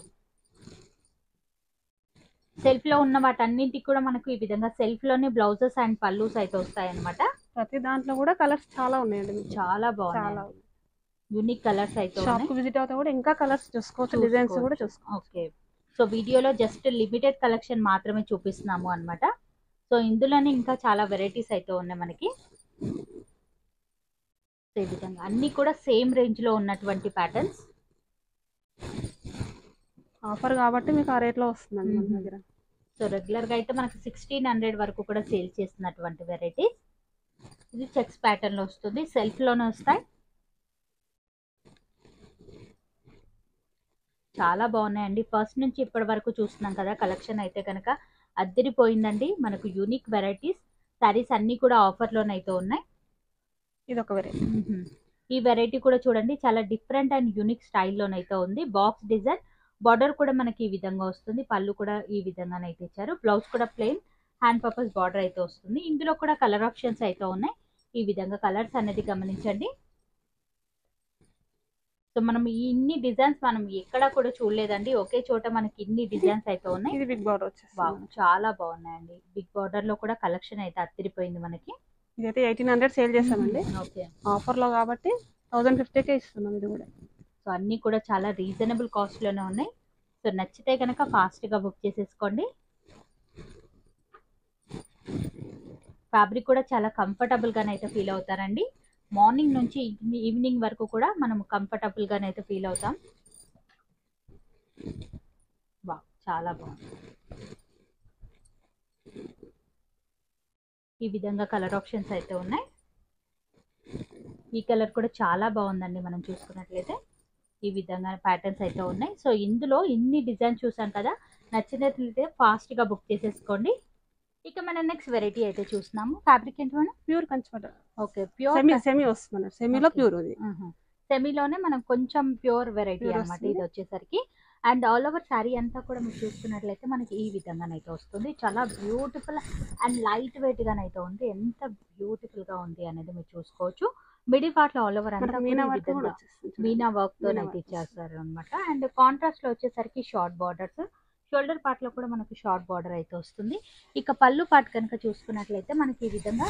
సెల్ఫ్ లో ఉన్న వాటన్నింటికి కూడా మనకు ఈ విధంగా సెల్ఫ్ లోనే బ్లౌజెస్ అండ్ పల్లూస్ అయితే వస్తాయి అనమాట. ప్రతి దాంట్లో కూడా కలర్స్ చాలా ఉన్నాయండి మీకు. చాలా చాలా బాగున్నాయి, యూనిక్ కలర్స్ అయితే షాప్ ఉన్నాయి. కు విజిట్ అవుతా కూడా ఇంకా కలర్స్ చూసుకోవచ్చు, డిజైన్స్ కూడా చూసుకోవచ్చు. ఓకే, సో వీడియోలో జస్ట్ లిమిటెడ్ కలెక్షన్ మాత్రమే చూపిస్తున్నాము అన్నమాట. సో ఇందులోనే ఇంకా చాలా వెరైటీస్ అయితే ఉన్నాయి మనకి. సో ఈ విధంగా అన్ని కూడా సేమ్ రేంజ్ లో ఉన్నటువంటి ప్యాటర్న్స్. ఆఫర్ కాబట్టి మీకు ఆ రేట్ లో వస్తుందండి మన దగ్గర. సో రెగ్యులర్ గా అయితే మనకి 1600 వరకు కూడా సేల్ చేస్తున్నటువంటి వెరైటీస్. ఇది చెక్స్ ప్యాటర్న్ లో వస్తుంది, సెల్ఫ్ లోనే వస్తాయి. చాలా బాగున్నాయండి. ఫస్ట్ నుంచి ఇప్పటి వరకు చూస్తున్నాం కదా కలెక్షన్ అయితే కనుక అద్దరిపోయిందండి. మనకు యూనిక్ వెరైటీస్ సారీస్ అన్ని కూడా ఆఫర్ లోనైతే ఉన్నాయి. ఇది ఒక వెరైటీ. ఈ వెరైటీ కూడా చూడండి, చాలా డిఫరెంట్ అండ్ యూనిక్ స్టైల్లోనైతే ఉంది. బాక్స్ డిజైన్, బార్డర్ కూడా మనకి ఈ విధంగా వస్తుంది, పళ్ళు కూడా ఈ విధంగానైతే ఇచ్చారు, బ్లౌజ్ కూడా ప్లెయిన్, హ్యాండ్ పర్పస్ బార్డర్ అయితే వస్తుంది. ఇందులో కూడా కలర్ ఆప్షన్స్ అయితే ఉన్నాయి. ఈ విధంగా కలర్స్ అనేది గమనించండి. సో మనం ఇన్ని డిజైన్స్ మనం ఎక్కడా కూడా చూడలేదండి, ఒకే చోట మనకి ఇన్ని డిజైన్స్ అయితే ఉన్నాయి. ఇది బిగ్ బార్డర్ వచ్చేసి చాలా బాగున్నాయండి. బిగ్ బార్డర్ లో కూడా కలెక్షన్ అయితే అత్తిరిపోయింది మనకి. ఇదైతే 1800 సేల్ చేస్తామండి. ఓకే, ఆఫర్ లో కాబట్టి 1050కే ఇస్తున్నాం ఇది కూడా. సో అన్ని కూడా చాలా రీజనబుల్ కాస్ట్ లోనే ఉన్నాయి. సో నచ్చితే కనుక ఫాస్ట్ గా బుక్ చేసేసుకోండి. ఫ్యాబ్రిక్ కూడా చాలా కంఫర్టబుల్ గానైతే ఫీల్ అవుతారండి. మార్నింగ్ నుంచి ఈవినింగ్ వరకు కూడా మనం కంఫర్టబుల్ గానైతే ఫీల్ అవుతాం. వా, చాలా బాగుంది. ఈ విధంగా కలర్ ఆప్షన్స్ అయితే ఉన్నాయి. ఈ కలర్ కూడా చాలా బాగుందండి. మనం చూసుకున్నట్లయితే ఈ విధంగా ప్యాటర్న్స్ అయితే ఉన్నాయి. సో ఇందులో ఇన్ని డిజైన్ చూసాం కదా, నచ్చినట్లయితే ఫాస్ట్ గా బుక్ చేసేసుకోండి. ఇక మనం నెక్స్ట్ వెరైటీ అయితే చూస్తున్నాము. ఫ్యాబ్రిక్ ఏంటి మేడం? ప్యూర్ కంచిపట్టు. ఓకే, ప్యూర్ సెమీ వస్తుంది, సెమీలో ప్యూర్ ఉంది. సెమీలోనే మనం కొంచెం ప్యూర్ వెరైటీ Pure అన్నమాట వస్తుంది. ఇది వచ్చేసరికి. అండ్ ఆల్ ఓవర్ శారీ అంతా కూడా మీరు చూసుకున్నట్లయితే మనకి ఈ విధంగానైతే వస్తుంది. చాలా బ్యూటిఫుల్ అండ్ లైట్ వెయిట్ గానైతే ఉంది. ఎంత బ్యూటిఫుల్ గా ఉంది అనేది మీరు చూసుకోవచ్చు. మిడిల్ పార్ట్ లో ఆల్ ఓవర్ అంతా మీనా కూడా ఈ వర్క్ కూడా విధంగా వచ్చేస్తుంది. మీనా వర్క్ తో మీనా అయితే work ఇచ్చేస్తారు అనమాట. అండ్ కాంట్రాస్ట్ లో వచ్చేసరికి షార్ట్ బార్డర్స్, షోల్డర్ పార్ట్ లో కూడా మనకి షార్ట్ బార్డర్ అయితే వస్తుంది. ఇక పళ్ళు పార్ట్ కనుక చూసుకున్నట్లయితే మనకి ఈ విధంగా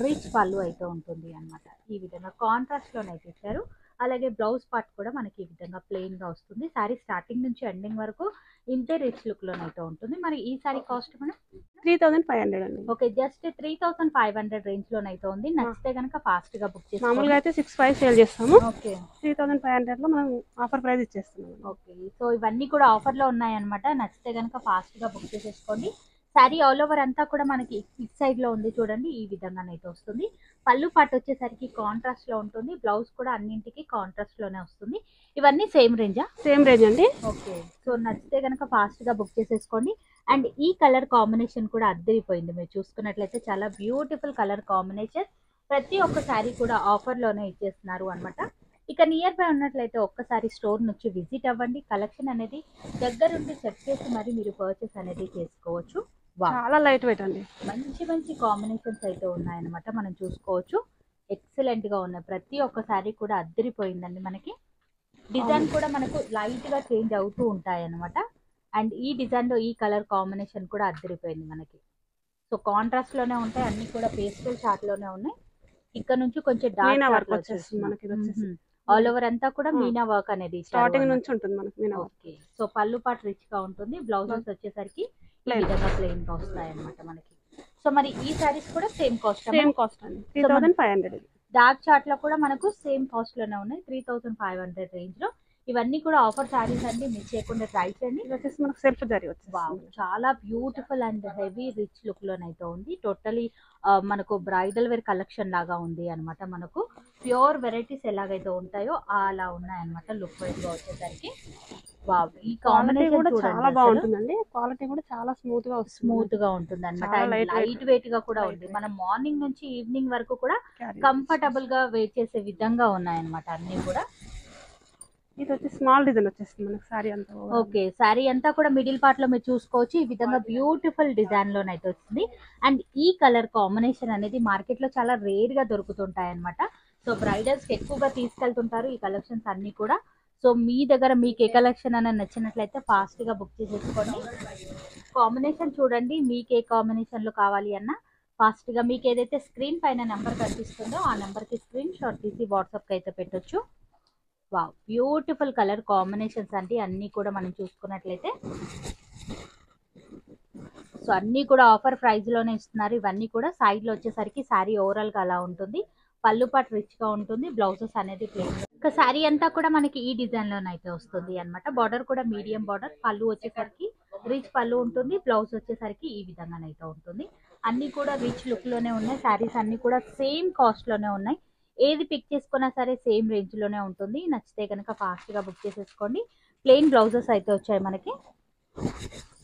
రిచ్ పళ్ళు అయితే ఉంటుంది అన్నమాట. ఈ విధంగా కాంట్రాస్ట్ లోనైతే ఇచ్చారు. అలాగే బ్లౌజ్ పార్ట్ కూడా మనకి ఈ విధంగా ప్లెయిన్ గా వస్తుంది. సారీ స్టార్టింగ్ నుంచి ఎండింగ్ వరకు ఇంతే రిచ్ లుక్ లోనైతే ఉంటుంది. మరి ఈ సారీ కాస్ట్ మనం 3500 అండి. ఓకే, జస్ట్ 3500 రేంజ్ లోనైతే ఉంది. నచ్చితే కనుక ఫాస్ట్ గా బుక్ చేసుకోండి. మామూలుగా అయితే 65 సేల్ చేస్తాము. ఓకే 3500 లో మనం ఆఫర్ ప్రైస్ ఇచ్చేస్తున్నాం. ఓకే, సో ఇవన్నీ కూడా ఆఫర్ లో ఉన్నాయన్నమాట. నచ్చితే కనుక ఫాస్ట్ గా బుక్ చేసేసుకోండి. శారీ ఆల్ ఓవర్ అంతా కూడా మనకి ఇట్ సైడ్ లో ఉంది చూడండి, ఈ విధంగానైతే వస్తుంది. పళ్ళు పార్ట్ వచ్చేసరికి కాంట్రాస్ట్ లో ఉంటుంది, బ్లౌజ్ కూడా అన్నింటికి కాంట్రాస్ట్ లోనే వస్తుంది. ఇవన్నీ సేమ్ రేంజా? సేమ్ రేంజ్ అండి. ఓకే, సో నచ్చితే కనుక ఫాస్ట్ గా బుక్ చేసేసుకోండి. అండ్ ఈ కలర్ కాంబినేషన్ కూడా అద్దరిపోయింది. మీరు చూసుకున్నట్లయితే చాలా బ్యూటిఫుల్ కలర్ కాంబినేషన్. ప్రతి ఒక్క శారీ కూడా ఆఫర్ లోనే ఇచ్చేస్తున్నారు అన్నమాట. ఇక నియర్ బై ఉన్నట్లయితే ఒక్కసారి స్టోర్ నుంచి విజిట్ అవ్వండి. కలెక్షన్ అనేది దగ్గరుండి చెక్ చేసి మరి మీరు పర్చేస్ అనేది చేసుకోవచ్చు. చాలా లైట్ వెయిట్ అండి. మంచి మంచి కాంబినేషన్స్ అయితే ఉన్నాయన్నమాట. మనం చూసుకోవచ్చు, ఎక్సలెంట్ గా ఉన్నాయి. ప్రతి ఒక్క శారీ కూడా అద్దరిపోయిందండి. మనకి డిజైన్ కూడా మనకు లైట్ గా చేంజ్ అవుతూ ఉంటాయి అన్నమాట. అండ్ ఈ డిజైన్ లో ఈ కలర్ కాంబినేషన్ కూడా అద్దరిపోయింది మనకి. సో కాంట్రాస్ట్ లోనే ఉంటాయి, అన్ని కూడా పేస్టల్ చార్ట్ లోనే ఉన్నాయి. ఇక్కడ నుంచి కొంచెం మీనా డార్క్ వర్క్ వచ్చేస్తుంది మనకి. ఇది వచ్చేసి ఆల్ ఓవర్ అంతా కూడా మీనా వర్క్ అనేది స్టార్టింగ్ నుంచి ఉంటుంది మనకి మీనా వర్క్. ఓకే, సో పళ్ళు పాటు రిచ్ గా ఉంటుంది, బ్లౌజెస్ వచ్చేసరికి ఈ విధంగా ప్లెయిన్ గా వస్తాయి అన్నమాట మనకి. సో మరి ఈ సారీస్ కూడా సేమ్ కాస్ట్? సేమ్ కాస్ట్ అండి, 3500. డార్క్ చార్ట్ లో కూడా మనకు సేమ్ కాస్ట్ లోనే ఉన్నాయి, 3500 రేంజ్ లో. ఇవన్నీ కూడా ఆఫర్ సారీస్ అండి, మిస్ చేయకుండా ట్రై చేయండి. ఇది వచ్చేసి మనకు సెల్ఫ్ జరీ వచ్చేసి చాలా beautiful and heavy rich look లోనైతే ఉంది. టోటలీ మనకు బ్రైడల్ వేర్ కలెక్షన్ లాగా ఉంది అనమాట. మనకు ప్యూర్ వెరైటీస్ ఎలాగైతే ఉంటాయో అలా ఉన్నాయన్నమాట లుక్ వైజ్ గా వచ్చేసరికి. వావ్, ఈ కాంబినేషన్ కూడా చూడండి, చాలా బాగుంటుందండి. క్వాలిటీ కూడా చాలా స్మూత్ గా వస్తుంది. స్మూత్ గా ఉంటుంది అనమాట. లైట్ వెయిట్ గా కూడా ఉంది. మనం మార్నింగ్ నుంచి ఈవినింగ్ వరకు కూడా కంఫర్టబుల్ గా వెయిట్ చేసే విధంగా ఉన్నాయన్నమాట అన్ని కూడా. ఇది వచ్చి స్మాల్ డిజైన్ వచ్చేస్తుంది మనకి సారీ అంతా. ఓకే, సారీ అంతా కూడా మిడిల్ పార్ట్ లో మీరు చూసుకోవచ్చు, ఈ విధంగా బ్యూటిఫుల్ డిజైన్ లోనైతే వస్తుంది. అండ్ ఈ కలర్ కాంబినేషన్ అనేది మార్కెట్ లో చాలా రేర్ గా దొరుకుతుంటాయి అనమాట. సో బ్రైడల్స్ కి ఎక్కువగా తీసుకెళ్తుంటారు ఈ కలెక్షన్స్ అన్ని కూడా. సో మీ దగ్గర మీకు ఏ కలెక్షన్ అనేది నచ్చినట్లయితే ఫాస్ట్ గా బుక్ చేసేసుకోండి. కాంబినేషన్ చూడండి, మీకు ఏ కాంబినేషన్ లో కావాలి అన్నా ఫాస్ట్ గా మీకు ఏదైతే స్క్రీన్ పైన నెంబర్ కనిపిస్తుందో ఆ నెంబర్ కి స్క్రీన్ షాట్ తీసి వాట్సాప్ కి అయితే పెట్టొచ్చు. వావ్, బ్యూటిఫుల్ కలర్ కాంబినేషన్స్ అండి అన్ని కూడా మనం చూసుకున్నట్లయితే. సో అన్ని కూడా ఆఫర్ ప్రైస్ లోనే ఇస్తున్నారు. ఇవన్నీ కూడా సైడ్ లో వచ్చేసరికి శారీ ఓవరాల్ గా అలా ఉంటుంది. పళ్ళు పాటు రిచ్ గా ఉంటుంది. బ్లౌజెస్ అనేది ప్లెయిన్. ఇంకా శారీ అంతా కూడా మనకి ఈ డిజైన్ లోనైతే వస్తుంది అన్నమాట. బార్డర్ కూడా మీడియం బార్డర్, పళ్ళు వచ్చేసరికి రిచ్ పళ్ళు ఉంటుంది. బ్లౌజ్ వచ్చేసరికి ఈ విధంగానైతే ఉంటుంది. అన్ని కూడా రిచ్ లుక్ లోనే ఉన్నాయి. శారీస్ అన్ని కూడా సేమ్ కాస్ట్ లోనే ఉన్నాయి. ఏది పిక్ చేసుకున్నా సరే సేమ్ రేంజ్ లోనే ఉంటుంది. నచ్చితే కనుక ఫాస్ట్ గా బుక్ చేసేసుకోండి. ప్లెయిన్ బ్లౌజెస్ అయితే వచ్చాయి మనకి.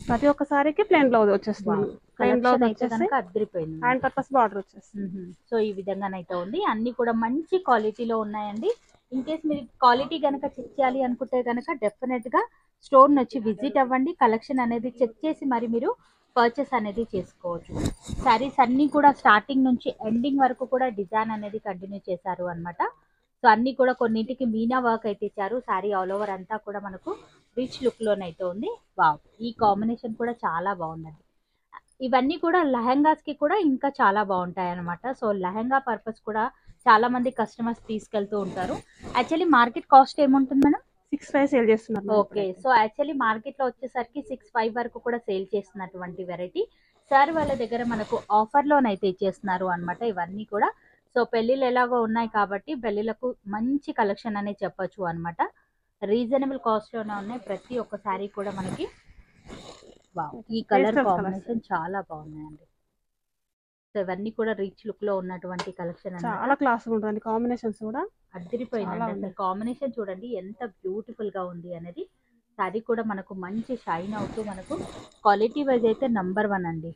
ప్రతి ఒక్క సారీకి ప్లెయిన్ బ్లౌజ్ వచ్చేస్తుంది. ప్లెయిన్ బ్లౌజ్ అయితే వచ్చేసి కనుక అద్దరిపోయింది. హ్యాండ్ పర్పస్ బార్డర్ వచ్చేస్తుంది. సో ఈ విధంగానైతే ఉంది. అన్ని కూడా మంచి క్వాలిటీలో ఉన్నాయండి. ఇన్ కేస్ మీరు క్వాలిటీ కనుక చెక్ చేయాలి అనుకుంటే కనుక డెఫినెట్ గా స్టోర్ వచ్చి విజిట్ అవ్వండి. కలెక్షన్ అనేది చెక్ చేసి మరి మీరు పర్చేస్ అనేది చేసుకోవచ్చు. శారీస్ అన్ని కూడా స్టార్టింగ్ నుంచి ఎండింగ్ వరకు కూడా డిజైన్ అనేది కంటిన్యూ చేశారు అన్నమాట. సో అన్ని కూడా కొన్నింటికి మీనా వర్క్ అయితే ఇచ్చారు. శారీ ఆల్ ఓవర్ అంతా కూడా మనకు రిచ్ లుక్ లోనైతే ఉంది. వావ్, ఈ కాంబినేషన్ కూడా చాలా బాగుందండి. ఇవన్నీ కూడా లెహంగాస్ కి కూడా ఇంకా చాలా బాగుంటాయి అన్నమాట. సో లెహంగా పర్పస్ కూడా చాలా మంది కస్టమర్స్ తీసుకెళ్తూ ఉంటారు. యాక్చువల్లీ మార్కెట్ కాస్ట్ ఏముంటుంది మేడం? 6,500 సేల్ చేస్తున్నారు. ఓకే, సో యాక్చువల్లీ మార్కెట్ లో వచ్చేసరికి 6,500 వరకు కూడా సేల్ చేస్తున్నటువంటి వెరైటీ సార్ వాళ్ళ దగ్గర మనకు ఆఫర్ లోనైతే ఇచ్చేస్తున్నారు అన్నమాట. ఇవన్నీ కూడా సో పెళ్లిళ్ళు ఎలాగో ఉన్నాయి కాబట్టి పెళ్లిలకు మంచి కలెక్షన్ అనేది చెప్పొచ్చు అన్నమాట. రీజనబుల్ కాస్ట్ లోనే ఉన్నాయి ప్రతి ఒక్క శారీ కూడా మనకి. వావ్, ఈ కలర్ కాంబినేషన్ చాలా బాగున్నాయండి. సో ఇవన్నీ కూడా రిచ్ లుక్ లో ఉన్నటువంటి కలెక్షన్ చాలా క్లాస్ ఉంటుంది. కాంబినేషన్స్ కూడా అద్దరిపోయిందండి. అసలు కాంబినేషన్ చూడండి ఎంత బ్యూటిఫుల్ గా ఉంది అనేది. శారీ కూడా మనకు మంచి షైన్ అవుతూ మనకు క్వాలిటీ వైజ్ అయితే నంబర్ 1 అండి.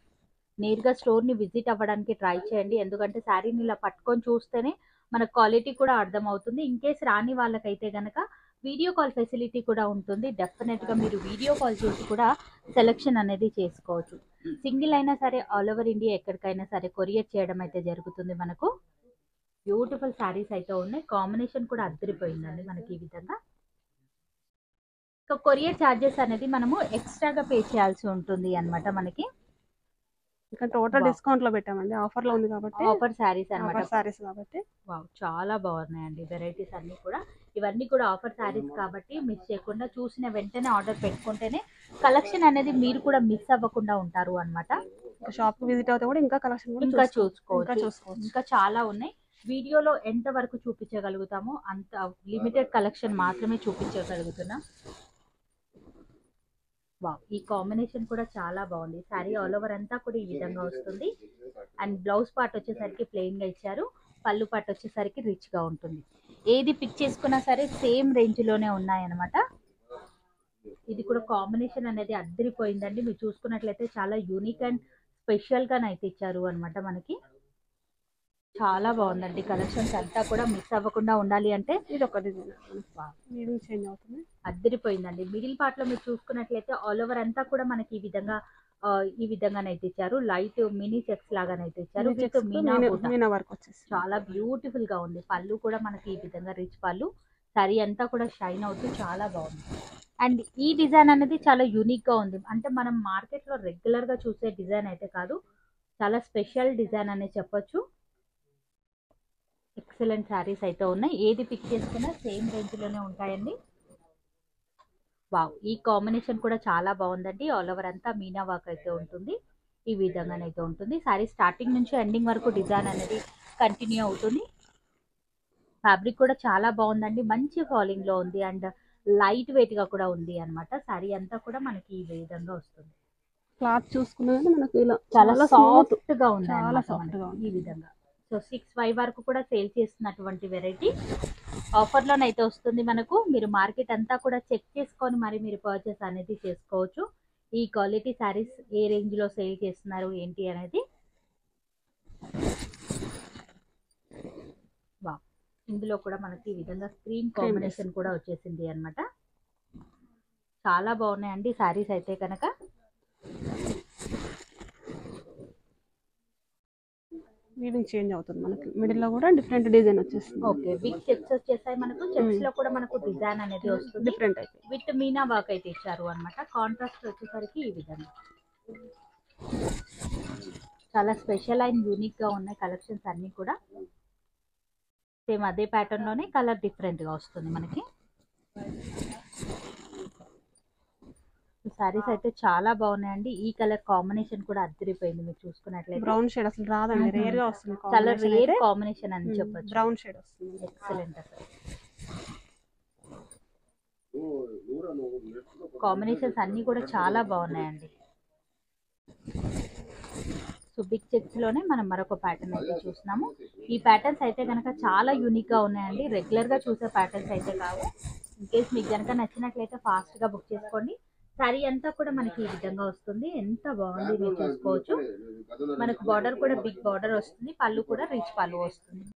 నేరుగా స్టోర్ ని విజిట్ అవ్వడానికి ట్రై చేయండి. ఎందుకంటే శారీని ఇలా పట్టుకొని చూస్తేనే మనకు క్వాలిటీ కూడా అర్థం అవుతుంది. ఇన్ కేస్ రాని వాళ్ళకైతే గనక వీడియో కాల్ ఫెసిలిటీ కూడా ఉంటుంది. డెఫినెట్ గా మీరు వీడియో కాల్ చేసి కూడా సెలెక్షన్ అనేది చేసుకోవచ్చు. సింగిల్ అయినా సరే ఆల్ ఓవర్ ఇండియా ఎక్కడికైనా సరే కొరియర్ చేయడం అయితే జరుగుతుంది మనకు. బ్యూటిఫుల్ శారీస్ అయితే ఉన్నాయి. కాంబినేషన్ కూడా అద్దరిపోయిందండి మనకి ఈ విధంగా. కొరియర్ ఛార్జెస్ అనేది మనము ఎక్స్ట్రాగా పే చేయాల్సి ఉంటుంది అన్నమాట మనకి. ఇంకా టోటల్ డిస్కౌంట్ లో పెట్టామండి. ఆఫర్ లో ఉంది కాబట్టి. ఆఫర్ శారీస్ అన్నమాట. శారీస్ కాబట్టి వావ్, చాలా బాగున్నాయండి వెరైటీస్ అన్ని కూడా. ఇవన్నీ కూడా ఆఫర్ శారీస్ కాబట్టి మిస్ చేయకుండా చూసిన వెంటనే ఆర్డర్ పెట్టుకుంటేనే కలెక్షన్ అనేది మీరు కూడా మిస్ అవ్వకుండా ఉంటారు అన్నమాట. ఇంకా షాప్ కి విజిట్ అవుతే కూడా ఇంకా కలెక్షన్ కూడా ఇంకా చూసుకోవచ్చు. ఇంకా చాలా ఉన్నాయి. వీడియోలో ఎంత వరకు చూపించగలుగుతామో అంత లిమిటెడ్ కలెక్షన్ మాత్రమే చూపించగలుగుతున్నాం. వావ్, ఈ కాంబినేషన్ కూడా చాలా బాగుంది. శారీ ఆల్ ఓవర్ అంతా కూడా ఈ విధంగా వస్తుంది. అండ్ బ్లౌజ్ పార్ట్ వచ్చేసరికి ప్లెయిన్ గా ఇచ్చారు. పళ్ళు పార్ట్ వచ్చేసరికి రిచ్ గా ఉంటుంది. ఏది పిక్ చేసుకున్నా సరే సేమ్ రేంజ్ లోనే ఉన్నాయన్నమాట. ఇది కూడా కాంబినేషన్ అనేది అద్దరిపోయిందండి. మీరు చూసుకున్నట్లయితే చాలా యూనిక్ అండ్ స్పెషల్ గా అయితే ఇచ్చారు అన్నమాట మనకి. చాలా బాగుందండి. కలెక్షన్స్ అంతా కూడా మిస్ అవ్వకుండా ఉండాలి అంటే ఇది ఒక డిజైన్ చేంజ్ అవుతుంది. అద్దరిపోయిందండి. మిడిల్ పార్ట్ లో మీరు చూసుకున్నట్లయితే ఆల్ ఓవర్ అంతా కూడా మనకి ఈ విధంగానైతే ఇచ్చారు. లైట్ మినీ చెక్స్ లాగానైతే ఇచ్చారు. మీనా వర్క్ వచ్చేసి చాలా బ్యూటిఫుల్ గా ఉంది. పళ్ళు కూడా మనకి ఈ విధంగా రిచ్ పళ్ళు. శారీ అంతా కూడా షైన్ అవుతూ చాలా బాగుంది. అండ్ ఈ డిజైన్ అనేది చాలా యూనిక్ గా ఉంది. అంటే మనం మార్కెట్ లో రెగ్యులర్ గా చూసే డిజైన్ అయితే కాదు, చాలా స్పెషల్ డిజైన్ అనే చెప్పొచ్చు. ఎక్సలెంట్ శారీస్ అయితే ఉన్నాయి. ఏది పిక్ చేసుకున్నా సేమ్ రేంజ్ లోనే ఉంటాయండి. వావ్, ఈ కాంబినేషన్ కూడా చాలా బాగుందండి. ఆల్ ఓవర్ అంతా మీనా వర్క్ అయితే ఉంటుంది. ఈ విధంగానైతే ఉంటుంది. శారీ స్టార్టింగ్ నుంచి ఎండింగ్ వరకు డిజైన్ అనేది కంటిన్యూ అవుతుంది. ఫ్యాబ్రిక్ కూడా చాలా బాగుందండి. మంచి ఫాలింగ్ లో ఉంది అండ్ లైట్ వెయిట్ గా కూడా ఉంది అన్నమాట. శారీ అంతా కూడా మనకి ఈ విధంగా వస్తుంది. క్లాత్ చూసుకున్నా మనకి ఇలా చాలా సాఫ్ట్ గా ఉంది. చాలా సాఫ్ట్ గా ఈ విధంగా. సో 6,500 వరకు కూడా సేల్ చేస్తున్నటువంటి వెరైటీ ఆఫర్ లోనైతే వస్తుంది మనకు. మీరు మార్కెట్ అంతా కూడా చెక్ చేసుకొని మరి మీరు పర్చేస్ అనేది చేసుకోవచ్చు. ఈ క్వాలిటీ శారీస్ ఏ రేంజ్ లో సేల్ చేస్తున్నారు ఏంటి అనేది. వా, ఇందులో కూడా మనకి ఈ విధంగా స్క్రీన్ కాంబినేషన్ కూడా వచ్చేసింది అన్నమాట. చాలా బాగున్నాయండి శారీస్ అయితే కనుక. వీవింగ్ చేంజ్ అవుతుంది మనకి. మిడిల్ లో కూడా డిఫరెంట్ డిజైన్ వచ్చేస్తుంది. ఓకే, బిగ్ చెక్స్ వచ్చేసాయి మనకు. చెక్స్ లో కూడా మనకు డిజైన్ అనేది వస్తుంది. డిఫరెంట్ అయితే విత్ మీనా వర్క్ అయితే ఇచ్చారు అన్నమాట. కాంట్రాస్ట్ వచ్చేసరికి ఈ విధంగా చాలా స్పెషల్ అండ్ యూనిక్ గా ఉన్నాయి కలెక్షన్స్ అన్ని కూడా. సేమ్ అదే ప్యాటర్న్ లోనే కలర్ డిఫరెంట్ గా వస్తుంది మనకి. సారీస్ అయితే చాలా బాగున్నాయండి. ఈ కలర్ కాంబినేషన్ కూడా అద్దరిపోయింది. మీరు చూసుకున్నట్లయితే బ్రౌన్ షేడ్ అసలు రాదండి, రేర్ గా వస్తుంది. చాలా రేర్ కాంబినేషన్ అని చెప్పొచ్చు. బ్రౌన్ షేడ్ వస్తుంది. ఎక్సలెంట్ అసలు. కాంబినేషన్స్ అన్ని కూడా చాలా బాగున్నాయండి. సో బిగ్ చెక్స్ లోనే మనం మరొక ప్యాటర్న్ అయితే చూస్తున్నాము. ఈ ప్యాటర్న్స్ అయితే కనుక చాలా యూనిక్ గా ఉన్నాయండి. రెగ్యులర్ గా చూసే ప్యాటర్న్స్ అయితే కావు. ఇన్ కేస్ మీకు కనుక నచ్చినట్లయితే ఫాస్ట్ గా బుక్ చేసుకోండి. సారీ అంతా కూడా మనకి ఈ విధంగా వస్తుంది. ఎంత బాగుంది మీరు చూసుకోవచ్చు. మనకు బార్డర్ కూడా బిగ్ బార్డర్ వస్తుంది. పళ్ళు కూడా రిచ్ పళ్ళు వస్తుంది.